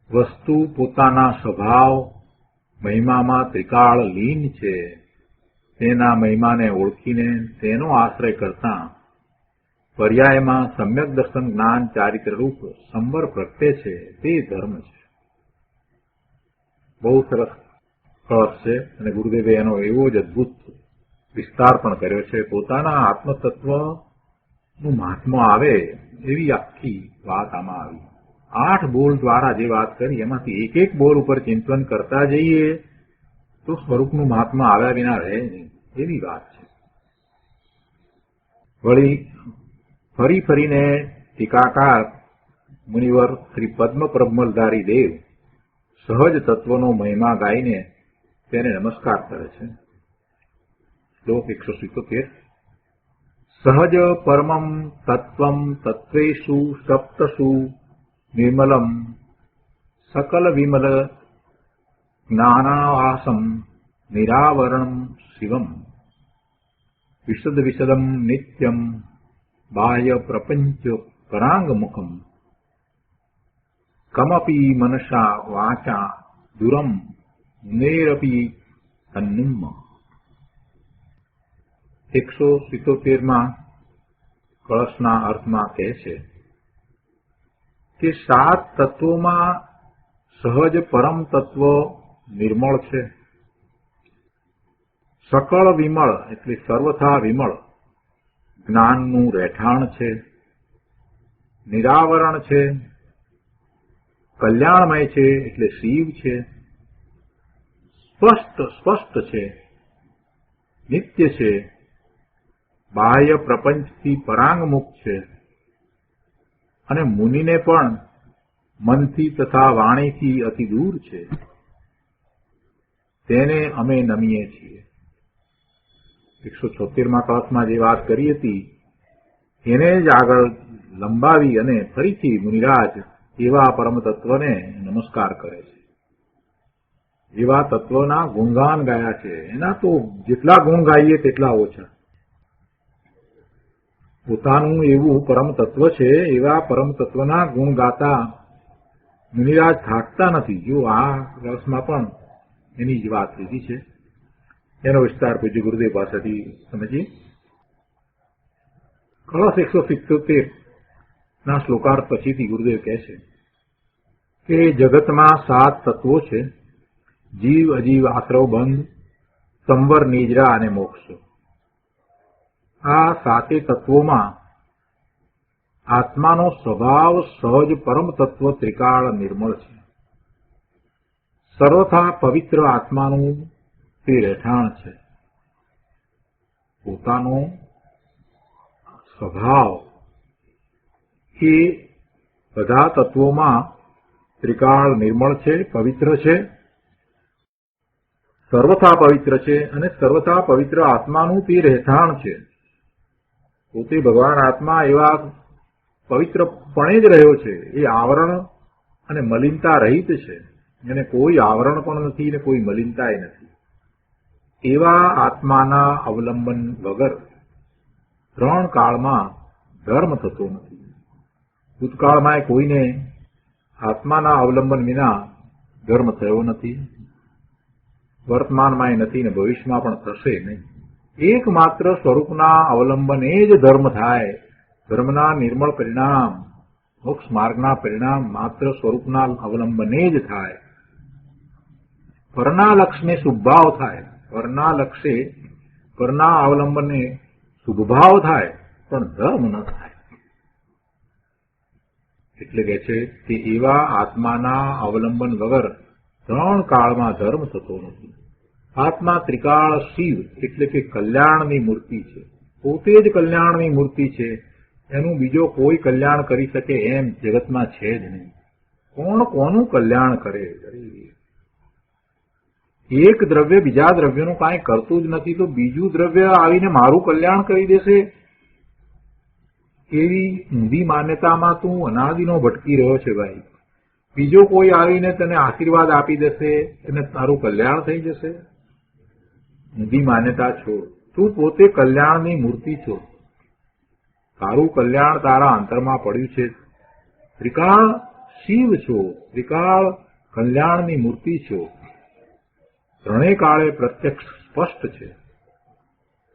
વસ્તુ પોતાના સ્વભાવ મહિમામાં ત્રિકાળ લીન છે. તેના મહિમાને ઓળખીને તેનો આશ્રય કરતા પર્યાયમાં સમ્યક દર્શન જ્ઞાન ચારિત્ર રૂપ સંવર પ્રગટે છે. તે ધર્મ છે. બહુ સરસ અર્થ છે અને ગુરુદેવે એનો એવો જ અદભુત વિસ્તાર પણ કર્યો છે. પોતાના આત્મતત્વનું મહાત્મા આવે એવી આખી વાત આમાં આવી. 8 બોલ દ્વારા જે વાત કરી એમાંથી એક એક બોલ ઉપર ચિંતન કરતા જઈએ તો સ્વરૂપનું મહાત્મા આવ્યા વિના રહે નહીં, એવી વાત છે. વળી ફરીને ટીકાકાર મુનિવર શ્રી પદ્મ પ્રબલધારી દેવ સહજ તત્વનો મહિમા ગાઈને તેને નમસ્કાર કરે છે. શ્લોક 177. સહજ પરમં તત્વં તત્વેષુ સપ્તસુ નિર્મલમ સકલ વિમલ જ્ઞાનાવાસમ નિરાવરણમ શિવમ વિશદ વિશદમ નિત્યમ બાહ્ય પ્રપંચ પરાંગમુખમ કમપી મનસા વાચા દુરમ નેરપી તન્નુમ. 177માં કળશના અર્થમાં કહે છે કે 7 તત્વોમાં સહજ પરમ તત્વ નિર્મળ છે. સકળ વિમળ એટલે સર્વથા વિમળ જ્ઞાનનું રહેઠાણ છે. નિરાવરણ છે, કલ્યાણમય છે એટલે શિવ છે. સ્પષ્ટ છે, નિત્ય છે, બાહ્ય પ્રપંચથી પરાંગમુખ છે અને મુનિને પણ મનથી તથા વાણીથી અતિ દૂર છે. તેને અમે નમીએ છીએ. 176માં કળશમાં જે વાત કરી હતી એને જ આગળ લંબાવી અને ફરીથી મુનિરાજ એવા પરમ તત્વને નમસ્કાર કરે છે. એવા તત્વના ગુણગાન ગાયા છે. એના તો જેટલા ગુણ ગાઈએ તેટલા ઓછા. પોતાનું એવું પરમ તત્વ છે, એવા પરમ તત્વના ગુણ ગાતા મુનિરાજ થાકતા નથી. જો આ રસમાં પણ એની જ વાત લીધી છે. એનો વિસ્તાર પૂજ્ય ગુરુદેવ પાસેથી સમજીએ. કળશ 177ના શ્લોકાર્થ પછીથી ગુરુદેવ કહે છે કે જગતમાં 7 તત્વો છે: જીવ, અજીવ, આશ્રવ, બંધ, સંવર, નિજરા અને મોક્ષ. આ 7 તત્વોમાં આત્માનો સ્વભાવ સહજ પરમ તત્વ ત્રિકાળ નિર્મળ છે. સર્વથા પવિત્ર આત્માનું તે રહેઠાણ છે. પોતાનો સ્વભાવ એ બધા તત્વોમાં ત્રિકાળ નિર્મળ છે, પવિત્ર છે, સર્વથા પવિત્ર છે અને સર્વથા પવિત્ર આત્માનું તે રહેઠાણ છે. પોતે ભગવાન આત્મા એવા પવિત્રપણે જ રહ્યો છે. એ આવરણ અને મલિનતા રહિત છે. એને કોઈ આવરણ પણ નથી ને કોઈ મલિનતાય નથી. એવા આત્માના અવલંબન વગર 3 કાળમાં ધર્મ થતો નથી. ભૂતકાળમાં કોઈને આત્માના અવલંબન વિના ધર્મ થયો નથી, વર્તમાનમાં નથી ને ભવિષ્યમાં પણ થશે નહીં. એકમાત્ર સ્વરૂપના અવલંબને જ ધર્મ થાય. ધર્મના નિર્મળ પરિણામ, મોક્ષ માર્ગના પરિણામ માત્ર સ્વરૂપના અવલંબને જ થાય. પરના લક્ષને શુભભાવ થાય, પરના અવલંબને શુભભાવ થાય, પણ ધર્મ ન થાય. એટલે કે છે કે એવા આત્માના અવલંબન વગર 3 કાળમાં ધર્મ થતો નથી. આત્મા ત્રિકાળ શિવ એટલે કે કલ્યાણની મૂર્તિ છે. પોતે જ કલ્યાણની મૂર્તિ છે. એનું બીજો કોઈ કલ્યાણ કરી શકે એમ જગતમાં છે જ નહીં. કોણ કોનું કલ્યાણ કરે? એક દ્રવ્ય બીજા દ્રવ્યનું કાંઈ કરતું જ નથી તો બીજું દ્રવ્ય આવીને મારું કલ્યાણ કરી દેશે એવી ઊંધી માન્યતામાં તું અનાદિનો ભટકી રહ્યો છે ભાઈ. બીજો કોઈ આવીને તને આશીર્વાદ આપી દેશે અને તારું કલ્યાણ થઈ જશે. ઊંધી માન્યતા છોડ. તું પોતે કલ્યાણની મૂર્તિ છો. તારું કલ્યાણ તારા અંતરમાં પડ્યું છે. ત્રિકાળ શિવ છો, ત્રિકાળ કલ્યાણની મૂર્તિ છો. 3 કાળે પ્રત્યક્ષ સ્પષ્ટ છે.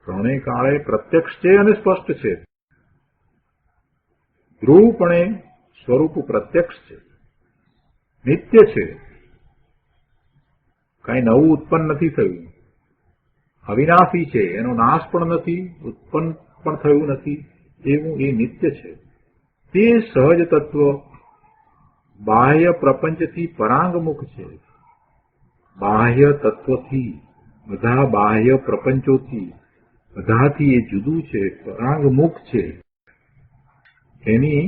3 કાળે પ્રત્યક્ષ છે અને સ્પષ્ટ છે. ધ્રુવપણે સ્વરૂપ પ્રત્યક્ષ છે, નિત્ય છે. કઈ નવું ઉત્પન્ન નથી થયું. અવિનાશી છે, એનો નાશ પણ નથી, ઉત્પન્ન પણ થયું નથી. એવું એ નિત્ય છે. તે સહજ તત્વ બાહ્ય પ્રપંચથી પરાંગમુખ છે. બાહ્ય તત્વથી, બધા બાહ્ય પ્રપંચોથી, બધાથી એ જુદું છે, પરાંગમુખ છે. એની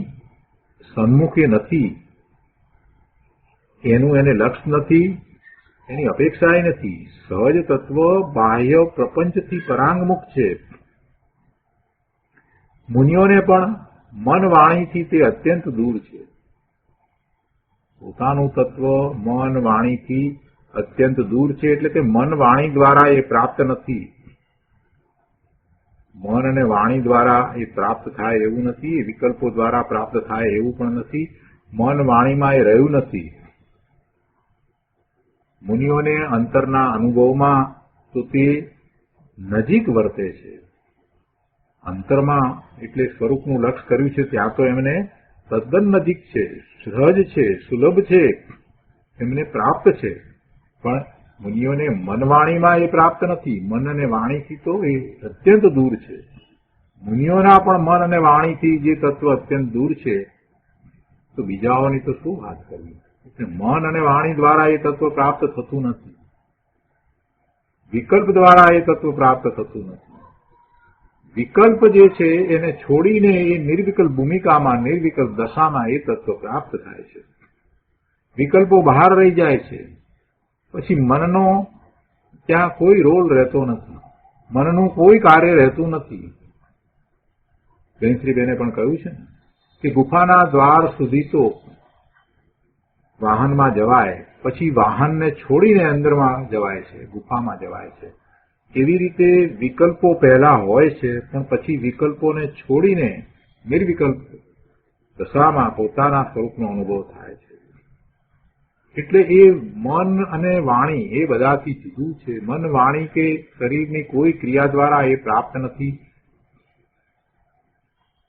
સન્મુખે નથી, એનું એને લક્ષ નથી, એની અપેક્ષા નથી. સહજ તત્વ બાહ્ય પ્રપંચથી પરાંગમુખ છે. મુનિઓને પણ મન વાણીથી તે અત્યંત દૂર છે. પોતાનું તત્વ મન વાણીથી અત્યંત દૂર છે, એટલે કે મન વાણી દ્વારા એ પ્રાપ્ત નથી. મન અને વાણી દ્વારા એ પ્રાપ્ત થાય એવું નથી, એ વિકલ્પો દ્વારા પ્રાપ્ત થાય એવું પણ નથી. મન વાણીમાં એ રહ્યું નથી. મુનિઓને અંતરના અનુભવમાં તો તે નજીક વર્તે છે. અંતરમાં એટલે સ્વરૂપનું લક્ષ કર્યું છે ત્યાં તો એમને તદ્દન નજીક છે, સહજ છે, સુલભ છે, એમને પ્રાપ્ત છે. પણ મુનિઓને મનવાણીમાં એ પ્રાપ્ત નથી. મન અને વાણીથી તો એ અત્યંત દૂર છે. મુનિઓના પણ મન અને વાણીથી જે તત્વ અત્યંત દૂર છે, તો બીજાઓની તો શું વાત કરવી. એટલે મન અને વાણી દ્વારા એ તત્વ પ્રાપ્ત થતું નથી. વિકલ્પ દ્વારા એ તત્વ પ્રાપ્ત થતું નથી. વિકલ્પ જે છે એને છોડીને એ નિર્વિકલ્પ ભૂમિકામાં, નિર્વિકલ્પ દશામાં એ તત્વ પ્રાપ્ત થાય છે. વિકલ્પો બહાર રહી જાય છે. પછી મનનો ત્યાં કોઈ રોલ રહેતો નથી. મનનું કોઈ કાર્ય રહેતું નથી. જયશ્રીબેને પણ કહ્યું છે ને કે ગુફાના દ્વાર સુધી તો વાહનમાં જવાય, પછી વાહનને છોડીને અંદરમાં જવાય છે, ગુફામાં જવાય છે. એવી રીતે વિકલ્પો પહેલા હોય છે, પણ પછી વિકલ્પોને છોડીને નિર્વિકલ્પ દશામાં પોતાના સ્વરૂપનો અનુભવ થાય છે. એટલે એ મન અને વાણી એ બધાથી જુદું છે. મન વાણી કે શરીરની કોઈ ક્રિયા દ્વારા એ પ્રાપ્ત નથી.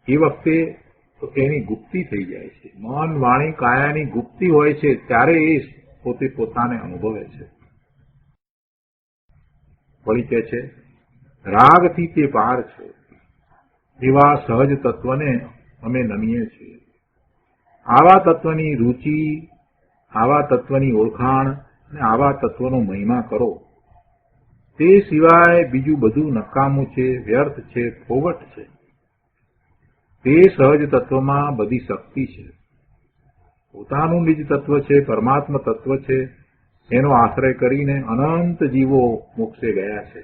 એ વખતે તો એની ગુપ્તિ થઈ જાય છે. મન વાણી કાયાની ગુપ્તિ હોય છે ત્યારે એ પોતે પોતાને અનુભવે છે. વળી કહે છે રાગથી તે પાર છે એવા સહજ તત્વને અમે નમીએ છીએ. આવા તત્વની રુચિ, આવા તત્વની ઓળખાણ અને આવા તત્વનો મહિમા કરો. તે સિવાય બીજું બધું નકામું છે, વ્યર્થ છે, ફોગટ છે. તે સહજ તત્વમાં બધી શક્તિ છે. પોતાનું નિજ તત્વ છે, પરમાત્મ તત્વ છે. એનો આશ્રય કરીને અનંત જીવો મોક્ષે ગયા છે.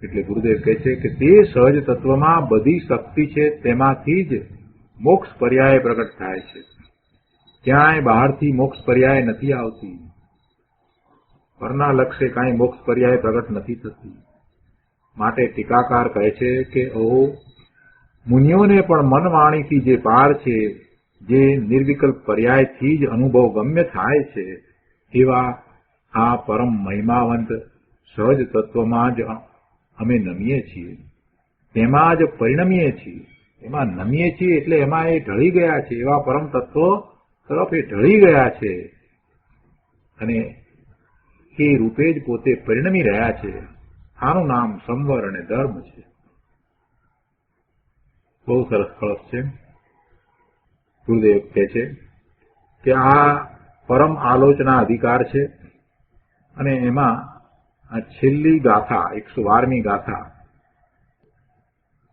એટલે ગુરુદેવ કહે છે કે તે સહજ તત્વમાં બધી શક્તિ છે, તેમાંથી જ મોક્ષ પર્યાય પ્રગટ થાય છે. ક્યાંય બહારથી મોક્ષ પર્યાય નથી આવતી. પરના લક્ષ્ય કાંઈ મોક્ષ પર્યાય પ્રગટ નથી થતી. માટે ટીકાકાર કહે છે કે ઓહો, મુનિઓને પણ મનવાણીથી જે પાર છે, જે નિર્વિકલ્પ પર્યાયથી જ અનુભવ ગમ્ય થાય છે, એવા આ પરમ મહિમાવંત સહજ તત્વમાં જ અમે નમીએ છીએ. તેમાં જ પરિણમીએ છીએ. એમાં નમીએ છીએ એટલે એમાં એ ઢળી ગયા છે. એવા પરમ તત્વો તરફ એ ઢળી ગયા છે અને એ રૂપે જ પોતે પરિણમી રહ્યા છે. આનું નામ સંવર અને ધર્મ છે. બહુ સરસ કળશ છે. ગુરુદેવ કહે છે કે આ પરમ આલોચના અધિકાર છે અને એમાં આ છેલ્લી ગાથા 112મી ગાથા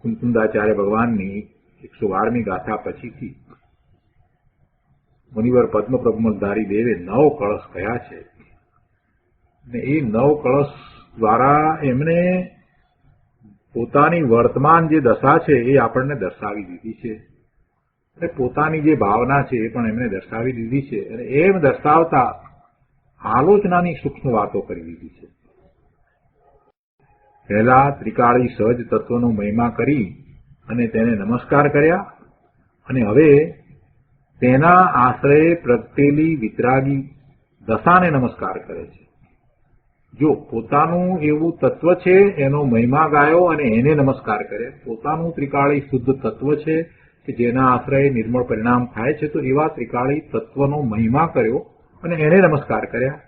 કુંકુંદાચાર્ય ભગવાનની 112મી ગાથા પછીથી મુનિવર પદ્મપ્રભમલધારી દેવે 9 કળશ કહ્યા છે. અને એ 9 કળશ દ્વારા એમને પોતાની વર્તમાન જે દશા છે એ આપણને દર્શાવી દીધી છે. અને પોતાની જે ભાવના છે એ પણ એમને દર્શાવી દીધી છે. અને એમ દર્શાવતા આલોચનાની સૂક્ષ્મ વાતો કરી દીધી છે. પહેલા ત્રિકાળી સહજ તત્વનો મહિમા કરી અને તેને નમસ્કાર કર્યા, અને હવે તેના આશ્રયે પ્રગટેલી વિતરાગી દશાને નમસ્કાર કરે છે. જો પોતાનું એવું તત્વ છે એનો મહિમા ગાયો અને એને નમસ્કાર કરે. પોતાનું ત્રિકાળી શુદ્ધ તત્વ છે કે જેના આશ્રયે નિર્મળ પરિણામ થાય છે, તો એવા ત્રિકાળી તત્વનો મહિમા કર્યો અને એને નમસ્કાર કર્યા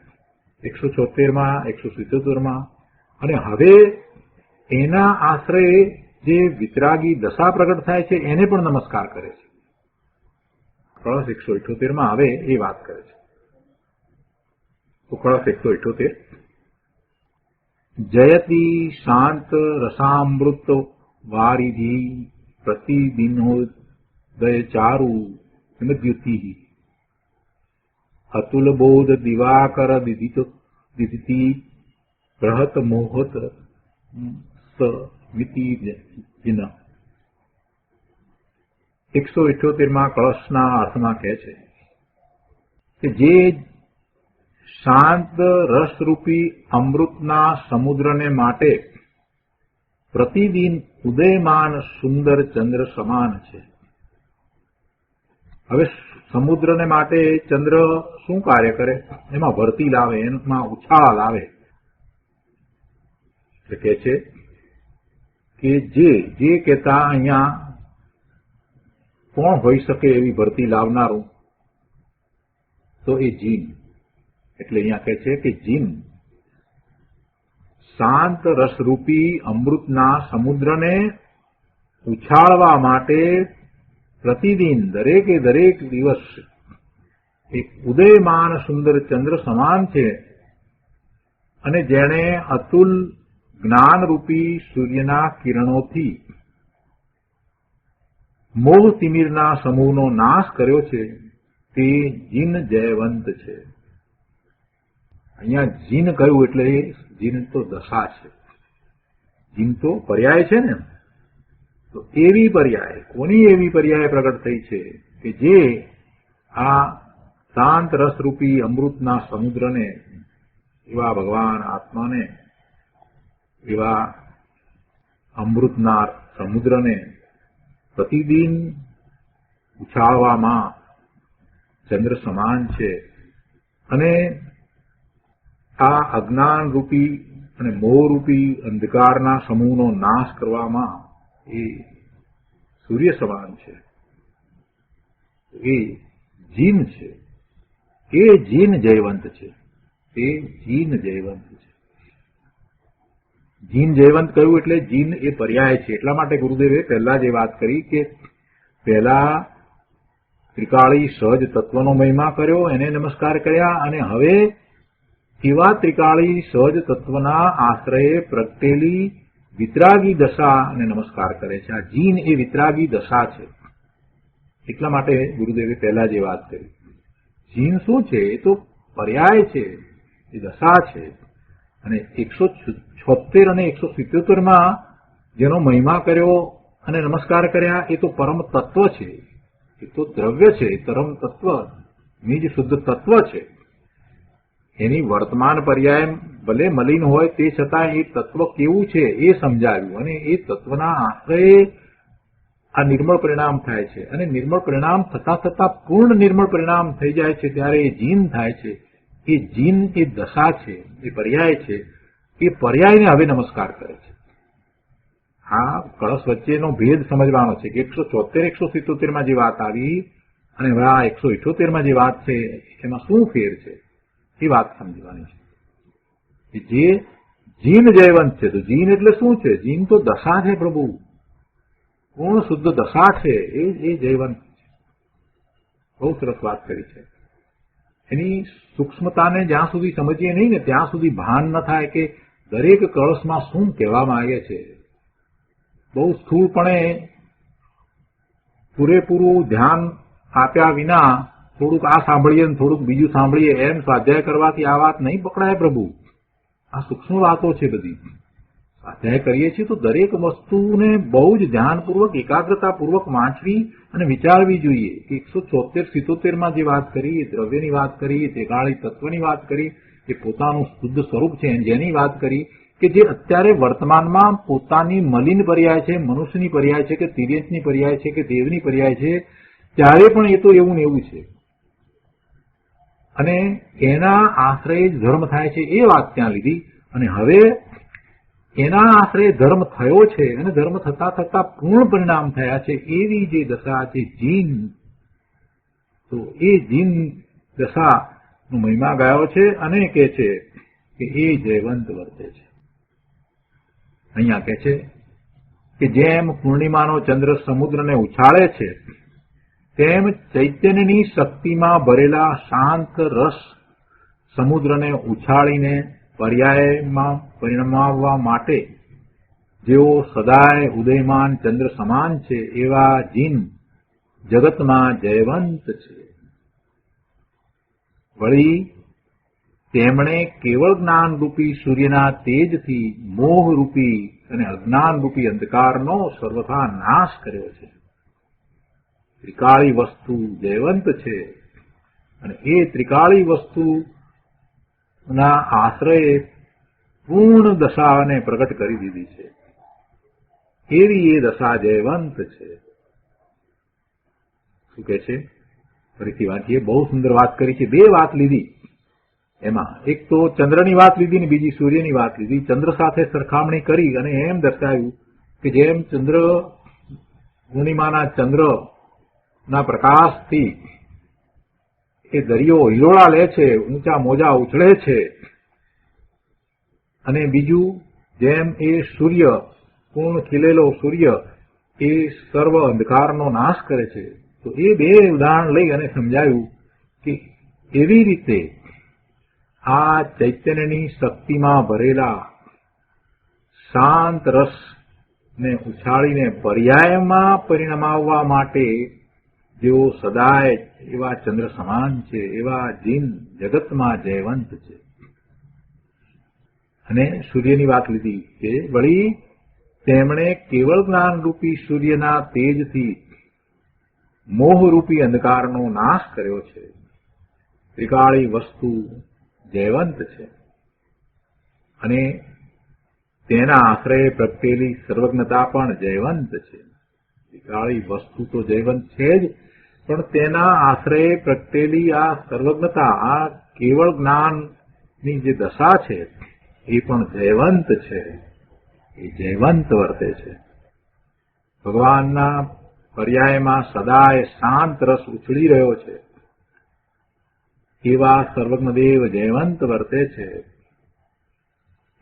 176માં 177માં. અને હવે એના આશ્રયે જે વિતરાગી દશા પ્રગટ થાય છે એને પણ નમસ્કાર કરે છે. કળશ 178માં હવે એ વાત કરે છે. તો કળશ 178 જયતી શાંત રસામૃત વારિધિ પ્રતિદિનોદય ચારુ હિમદ્યુતિ અતુલ બોધ દિવાકર દિદિતિ બૃહત મોહત સ મિતિ જિન. 178માં કળશના અર્થમાં કહે છે કે જે શાંત રસરૂપી અમૃતના સમુદ્રને માટે પ્રતિદિન ઉદયમાન સુંદર ચંદ્ર સમાન છે. હવે સમુદ્રને માટે ચંદ્ર શું કાર્ય કરે? એમાં ભરતી લાવે, એમાં ઉછાળ લાવે. એટલે કે છે કે જે કહેતા અહીંયા કોણ હોઈ શકે એવી ભરતી લાવનારું? તો એ જીન. એટલે અહીંયા કહે છે કે જીન શાંત રસરૂપી અમૃતના સમુદ્રને ઉછાળવા માટે પ્રતિદિન દરેક દિવસ એક ઉદયમાન સુંદર ચંદ્ર સમાન છે, અને જેણે અતુલ જ્ઞાનરૂપી સૂર્યના કિરણોથી મોહ તિમિરના સમૂહનો નાશ કર્યો છે, તે જીન જયવંત છે. અહીંયા જીન કહ્યું એટલે જીન તો દશા છે. જીન તો પર્યાય છે ને. તો એવી પર્યાય, કોની એવી પર્યાય પ્રગટ થઈ છે કે જે આ શાંત રસરૂપી અમૃતના સમુદ્રને, એવા ભગવાન આત્માને, એવા અમૃતના સમુદ્રને પ્રતિદિન ઉછાળવામાં ચંદ્ર સમાન છે, અને આ અજ્ઞાન રૂપી અને મોહરૂપી અંધકારના સમૂહનો નાશ કરવામાં એ સૂર્ય સમાન છે. એ જીન છે. એ જીન જયવંત છે. એ જીન જયવંત છે. જીન જયવંત કહ્યું એટલે જીન એ પર્યાય છે. એટલા માટે ગુરુદેવે પહેલા જે વાત કરી કે પહેલા ત્રિકાળી સહજ તત્વનો મહિમા કર્યો, એને નમસ્કાર કર્યા, અને હવે એવા ત્રિકાળી સહજ તત્વના આશ્રયે પ્રગટેલી વિતરાગી દશાને નમસ્કાર કરે છે. આ જીન એ વિતરાગી દશા છે. એટલા માટે ગુરુદેવે પહેલા જે વાત કરી. જીન શું છે? એ તો પર્યાય છે, એ દશા છે. અને 176 અને 177માં જેનો મહિમા કર્યો અને નમસ્કાર કર્યા, એ તો પરમ તત્વ છે. એ તો દ્રવ્ય છે, પરમ તત્વ, નિજ શુદ્ધ તત્વ છે. એની વર્તમાન પર્યાય ભલે મલિન હોય તે છતાં એ તત્વ કેવું છે એ સમજાવ્યું, અને એ તત્વના આશ્રયે આ નિર્મળ પરિણામ થાય છે. અને નિર્મળ પરિણામ થતા થતા પૂર્ણ નિર્મળ પરિણામ થઈ જાય છે ત્યારે એ જીન થાય છે. એ જીન એ દશા છે, એ પર્યાય છે. એ પર્યાયને હવે નમસ્કાર કરે છે. આ કળશ વચ્ચેનો ભેદ સમજવાનો છે કે 174, 177માં જે વાત આવી અને હવે આ 178માં જે વાત છે એમાં શું ફેર છે એ વાત સમજવાની છે. જે જીન જયવંત છે, તો જીન એટલે શું છે? જીન તો દશા છે પ્રભુ, પૂર્ણ શુદ્ધ દશા છે. એ જયવંત છે. બહુ સરસ વાત કરી છે. એની સૂક્ષ્મતાને જ્યાં સુધી સમજીએ નહીં ને ત્યાં સુધી ભાન ન થાય કે દરેક કળશમાં શું કહેવામાં આવે છે. બહુ સ્થૂળપણે પૂરેપૂરું ધ્યાન આપ્યા વિના થોડુંક આ સાંભળીએ ને થોડુંક બીજું સાંભળીએ એમ સ્વાધ્યાય કરવાથી આ વાત નહીં પકડાય પ્રભુ. આ સૂક્ષ્મ વાતો છે બધી. સ્વાધ્યાય કરીએ છીએ તો દરેક વસ્તુને બહુ જ ધ્યાનપૂર્વક, એકાગ્રતાપૂર્વક વાંચવી અને વિચારવી જોઈએ. 174, 77માં જે વાત કરી, એ દ્રવ્યની વાત કરી, એ ત્રિકાળી તત્વની વાત કરી, એ પોતાનું શુદ્ધ સ્વરૂપ છે જેની વાત કરી, કે જે અત્યારે વર્તમાનમાં પોતાની મલિન પર્યાય છે, મનુષ્યની પર્યાય છે, કે તિર્યંચની પર્યાય છે, કે દેવની પર્યાય છે, ત્યારે પણ એ તો એવું ને એવું છે. અને એના આશ્રય જ ધર્મ થાય છે એ વાત ત્યાં લીધી. અને હવે એના આશ્રય ધર્મ થયો છે અને ધર્મ થતા થતા પૂર્ણ પરિણામ થયા છે એવી જે દશા છે જીન, તો એ જીન દશાનો મહિમા ગાયો છે અને કહે છે કે એ જયવંત વર્તે છે. અહીંયા કહે છે કે જેમ પૂર્ણિમાનો ચંદ્ર સમુદ્રને ઉછાળે છે તેમ ચૈતન્યની શક્તિમાં ભરેલા શાંત રસ સમુદ્રને ઉછાળીને પર્યાયમાં પરિણમાવવા માટે જેઓ સદાય ઉદયમાન ચંદ્ર સમાન છે એવા જીન જગતમાં જયવંત છે. વળી તેમણે કેવળ જ્ઞાનરૂપી સૂર્યના તેજથી મોહરૂપી અને અજ્ઞાનરૂપી અંધકારનો સર્વથા નાશ કર્યો છે. ત્રિકાળી વસ્તુ જયવંત છે અને એ ત્રિકાળી વસ્તુના આશ્રયે પૂર્ણ દશાને પ્રગટ કરી દીધી છે. એવી એ દશા જયવંત છે. શું કહે છે? ફરીથી વાંચીએ. બહુ સુંદર વાત કરી છે. બે વાત લીધી એમાં. એક તો ચંદ્રની વાત લીધી ને બીજી સૂર્યની વાત લીધી. ચંદ્ર સાથે સરખામણી કરી અને એમ દર્શાવ્યું કે જેમ ચંદ્ર પૂર્ણિમાના ચંદ્રના પ્રકાશથી એ દરિયો હિલોળા લે છે, ઊંચા મોજા ઉછળે છે, અને બીજું જેમ એ સૂર્ય પૂર્ણ ખીલેલો સૂર્ય એ સર્વ અંધકારનો નાશ કરે છે. તો એ બે ઉદાહરણ લઈ અને સમજાયું કે એવી રીતે આ ચૈતન્યની શક્તિમાં ભરેલા શાંત રસને ઉછાળીને પર્યાયમાં પરિણમાવવા માટે જેઓ સદાય એવા ચંદ્ર સમાન છે, એવા જીન જગતમાં જયવંત છે. અને સૂર્યની વાત લીધી કે વળી તેમણે કેવળ જ્ઞાનરૂપી સૂર્યના તેજથી મોહરૂપી અંધકારનો નાશ કર્યો છે. ત્રિકાળી વસ્તુ જયવંત છે અને તેના આશ્રયે પ્રગટેલી સર્વજ્ઞતા પણ જયવંત છે. ત્રિકાળી વસ્તુ તો જયવંત છે જ, પણ તેના આશ્રયે પ્રગટેલી આ સર્વજ્ઞતા, આ કેવળ જ્ઞાનની જે દશા છે એ પણ જયવંત છે. એ જયવંત વર્તે છે. ભગવાનના પર્યાયમાં સદાય શાંત રસ ઉછળી રહ્યો છે એવા સર્વજ્ઞદેવ જયવંત વર્તે છે.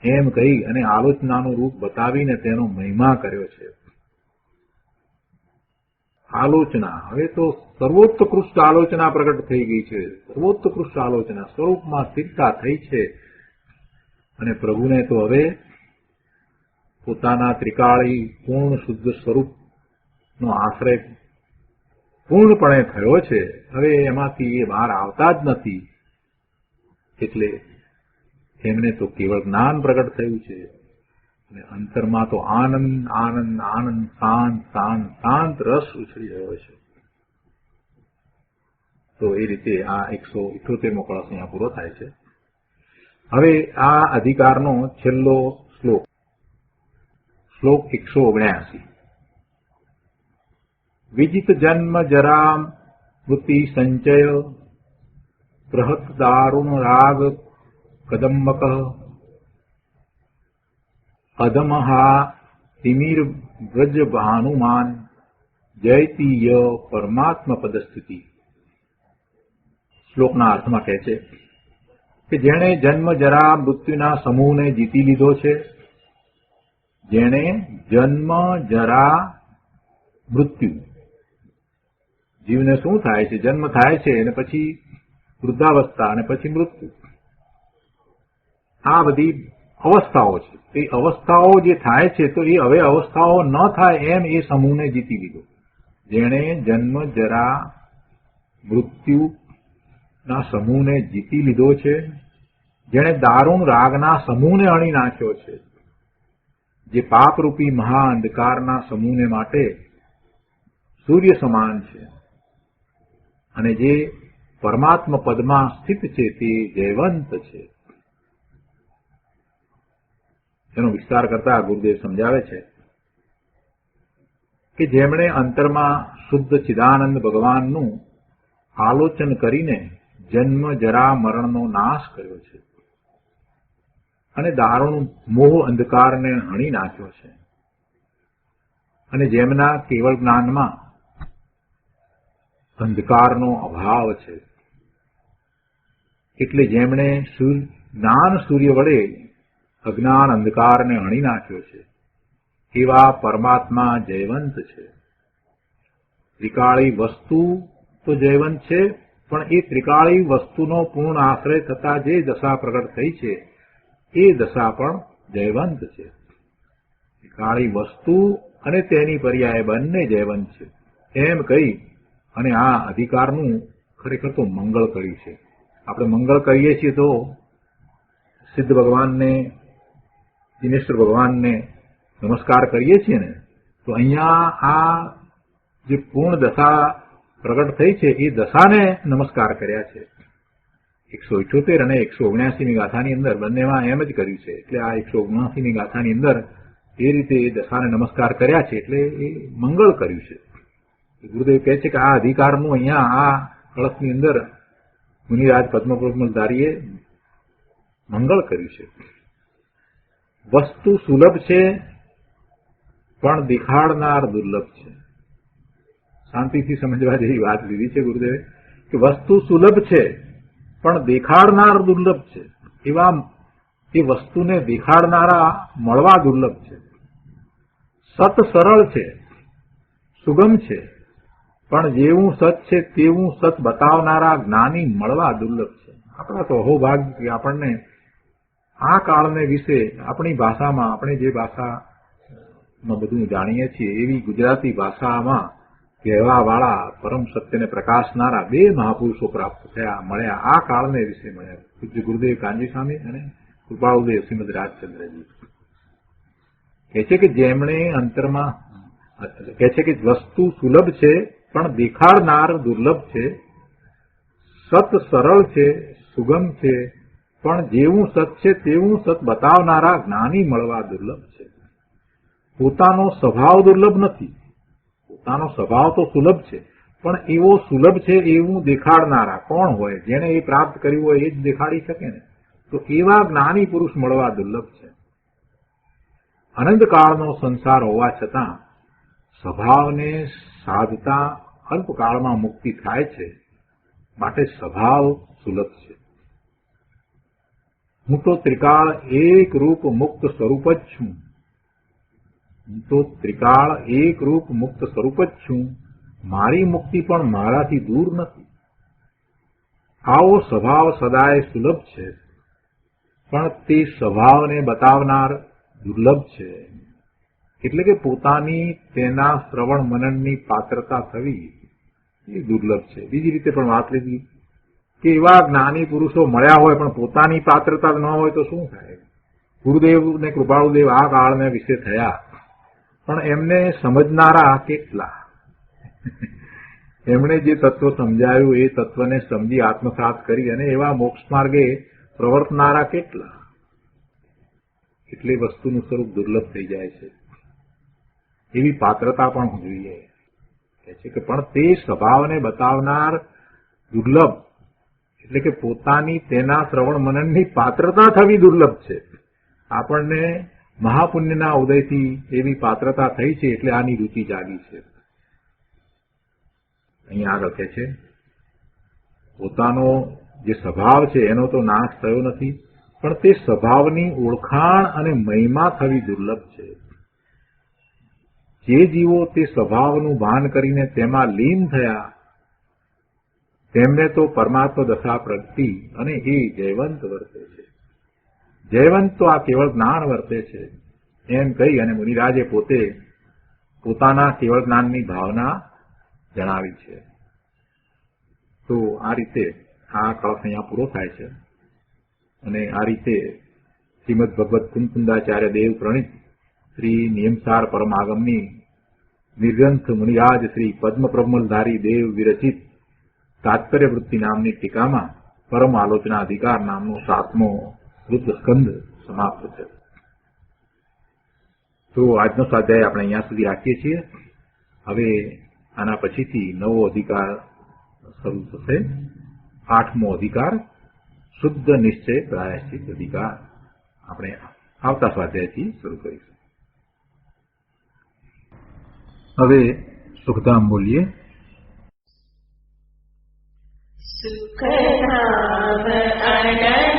એમ કહી અને આલોચનાનું રૂપ બતાવીને તેનો મહિમા કર્યો છે. આલોચના, હવે તો સર્વોત્કૃષ્ટ આલોચના પ્રગટ થઈ ગઈ છે. સર્વોત્કૃષ્ટ આલોચના, સ્વરૂપમાં સ્થિરતા થઈ છે. અને પ્રભુને તો હવે પોતાના ત્રિકાળી પૂર્ણ શુદ્ધ સ્વરૂપનો આશ્રય પૂર્ણપણે થયો છે. હવે એમાંથી એ બહાર આવતા જ નથી. એટલે એમને તો કેવળ જ્ઞાન પ્રગટ થયું છે અને અંતરમાં તો આનંદ આનંદ આનંદ, શાંત શાંત શાંત રસ ઉછળી રહ્યો છે. તો એ રીતે આ 178મો કળશ અહીંયા પૂરો થાય છે. હવે આ અધિકારનો છેલ્લો શ્લોક, શ્લોક 179. વિજિત જન્મ જરા મૃત્યુ સંચય બૃહત દારુણ રાગ કદમ્બક અધમહા તિમિર વ્રજ ભાનુમાન જયતી ય પરમાત્મા પદસ્થિતિ. શ્લોકના અર્થમાં કહે છે કે જેણે જન્મ જરા મૃત્યુના સમૂહને જીતી લીધો છે, જેણે જન્મ જરા મૃત્યુ, જીવને શું થાય છે? જન્મ થાય છે અને પછી વૃદ્ધાવસ્થા અને પછી મૃત્યુ, આ બધી અવસ્થાઓ છે. એ અવસ્થાઓ જે થાય છે તો એ હવે અવસ્થાઓ ન થાય એમ એ સમૂહને જીતી લીધો. જેણે જન્મ જરા મૃત્યુના સમૂહને જીતી લીધો છે, જેણે દારૂણ રાગના સમૂહને હણી નાખ્યો છે, જે પાપરૂપી મહા અંધકારના સમૂહને માટે સૂર્ય સમાન છે અને જે પરમાત્મા પદમાં સ્થિત છે તે જયવંત છે. એનો વિસ્તાર કરતા ગુરુદેવ સમજાવે છે કે જેમણે અંતરમાં શુદ્ધ ચિદાનંદ ભગવાનનું આલોચન કરીને જન્મ જરા મરણનો નાશ કર્યો છે અને દારૂણ મોહ અંધકારને હણી નાખ્યો છે, અને જેમના કેવળ જ્ઞાનમાં અંધકારનો અભાવ છે, એટલે જેમણે જ્ઞાન સૂર્ય વડે અજ્ઞાન અંધકારને હણી નાખ્યો છે, એવા પરમાત્મા જયવંત છે. ત્રિકાળી વસ્તુ તો જયવંત છે, પણ એ ત્રિકાળી વસ્તુનો પૂર્ણ આશ્રય થતા જે દશા પ્રગટ થઈ છે એ દશા પણ જયવંત છે. ત્રિકાળી વસ્તુ અને તેની પર્યાય બંને જયવંત છે એમ કહી અને આ અધિકારનું ખરેખર તો મંગળ કર્યું છે. આપણે મંગળ કરીએ છીએ તો સિદ્ધ ભગવાનને, દિનેશ્વર ભગવાનને નમસ્કાર કરીએ છીએ ને, તો અહીંયા આ જે પૂર્ણ દશા પ્રગટ થઈ છે એ દશાને નમસ્કાર કર્યા છે. 178 અને 179ની ગાથાની અંદર બંનેમાં એમ જ કર્યું છે. એટલે આ 179ની ગાથાની અંદર એ રીતે એ દશાને નમસ્કાર કર્યા છે, એટલે એ મંગળ કર્યું છે. ગુરુદેવ કહે છે કે આ અધિકારનું અહીંયા આ કળશની અંદર મુનિરાજ પદ્મપ્રમલધારીએ મંગળ કર્યું છે. વસ્તુ સુલભ છે પણ દેખાડનાર દુર્લભ છે. શાંતિથી સમજવા જેવી વાત લીધી છે ગુરુદેવે કે વસ્તુ સુલભ છે પણ દેખાડનાર દુર્લભ છે. એવા એ વસ્તુને દેખાડનારા મળવા દુર્લભ છે. સત સરળ છે, સુગમ છે, પણ જેવું સત છે તેવું સત બતાવનારા જ્ઞાની મળવા દુર્લભ છે. આપણા તો અહોભાગ્ય કે આપણને આ કાળને વિશે આપણી ભાષામાં, આપણે જે ભાષામાં બધું જાણીએ છીએ એવી ગુજરાતી ભાષામાં કહેવાવાળા પરમ સત્યને પ્રકાશનારા બે મહાપુરુષો પ્રાપ્ત થયા, મળ્યા, આ કાળને વિશે મળ્યા. પૂજ્ય ગુરુદેવ કાનજી સ્વામી અને કૃપાળુદેવ શ્રીમદ રાજચંદ્રજી કહે છે કે જેમણે અંતરમાં કહે છે કે વસ્તુ સુલભ છે પણ દેખાડનાર દુર્લભ છે. સત સરળ છે, સુગમ છે, પણ જેવું સત છે તેવું સત બતાવનારા જ્ઞાની મળવા દુર્લભ છે. પોતાનો સ્વભાવ દુર્લભ નથી, પોતાનો સ્વભાવ તો સુલભ છે, પણ એવો સુલભ છે એવું દેખાડનારા કોણ હોય? જેને એ પ્રાપ્ત કર્યું હોય એ જ દેખાડી શકે ને. તો એવા જ્ઞાની પુરુષ મળવા દુર્લભ છે. અનંતકાળનો સંસાર હોવા છતાં સ્વભાવને સાધતા અલ્પકાળમાં મુક્તિ થાય છે, માટે સ્વભાવ સુલભ છે. હું તો ત્રિકાળ એક રૂપ મુક્ત સ્વરૂપ જ છું. હું તો ત્રિકાળ એક રૂપ મુક્ત સ્વરૂપ જ છું. મારી મુક્તિ પણ મારાથી દૂર નથી. આવો સ્વભાવ સદાય સુલભ છે, પણ તે સ્વભાવને બતાવનાર દુર્લભ છે. એટલે કે પોતાની તેના શ્રવણ મનનની પાત્રતા થવી એ દુર્લભ છે. બીજી રીતે પણ વાત લીધી કે એવા જ્ઞાની પુરુષો મળ્યા હોય પણ પોતાની પાત્રતા ન હોય તો શું થાય? ગુરુદેવ ને કૃપાળુદેવ આ કાળને વિશે થયા, પણ એમને સમજનારા કેટલા? એમણે જે તત્વ સમજાયું એ તત્વને સમજી આત્મસાત કરી અને એવા મોક્ષ માર્ગે પ્રવર્તનારા કેટલા? એટલે વસ્તુનું સ્વરૂપ દુર્લભ થઈ જાય છે. એવી પાત્રતા પણ જોઈએ છે કે પણ તે સ્વભાવને બતાવનાર દુર્લભ, એટલે કે પોતાની તેના શ્રવણ મનનની પાત્રતા થવી દુર્લભ છે. આપણને મહાપુણ્યના ઉદયથી એવી પાત્રતા થઈ છે એટલે આની રુચિ જાગી છે. અહીંયા આગળ કહે છે પોતાનો જે સ્વભાવ છે એનો તો નાશ થયો નથી, પણ તે સ્વભાવની ઓળખાણ અને મહિમા થવી દુર્લભ છે. જે જીવો તે સ્વભાવનું ભાન કરીને તેમાં લીન થયા તેમને તો પરમાત્મા દશા પ્રગતિ અને એ જયવંત વર્તે છે. જયવંત તો આ કેવળ જ્ઞાન વર્તે છે એમ કહી અને મુનિરાજે પોતે પોતાના કેવળ જ્ઞાનની ભાવના જણાવી છે. તો આ રીતે આ કળશ અહીંયા પૂરો થાય છે અને આ રીતે શ્રીમદ ભગવત કુંકુંદાચાર્ય દેવ પ્રણીત શ્રી નિયમસાર પરમાગમની નિર્ગ્રંથ મુનિરાજ શ્રી પદ્મપ્રમલધારી દેવ વિરચિત તાત્પર્ય વૃત્તિ નામની ટીકામાં પરમ આલોચના અધિકાર નામનો 7મો વૃત્ત સ્કંદ સમાપ્ત છે. તો આજનો સ્વાધ્યાય આપણે અહીંયા સુધી રાખીએ છીએ. હવે આના પછીથી નવો અધિકાર શરૂ થશે. 8મો અધિકાર શુદ્ધ નિશ્ચય પ્રાયશ્ચિત અધિકાર આપણે આવતા સ્વાધ્યાયથી શરૂ કરીશું. હવે સુખધામ બોલીએ. સુખધામ અનંત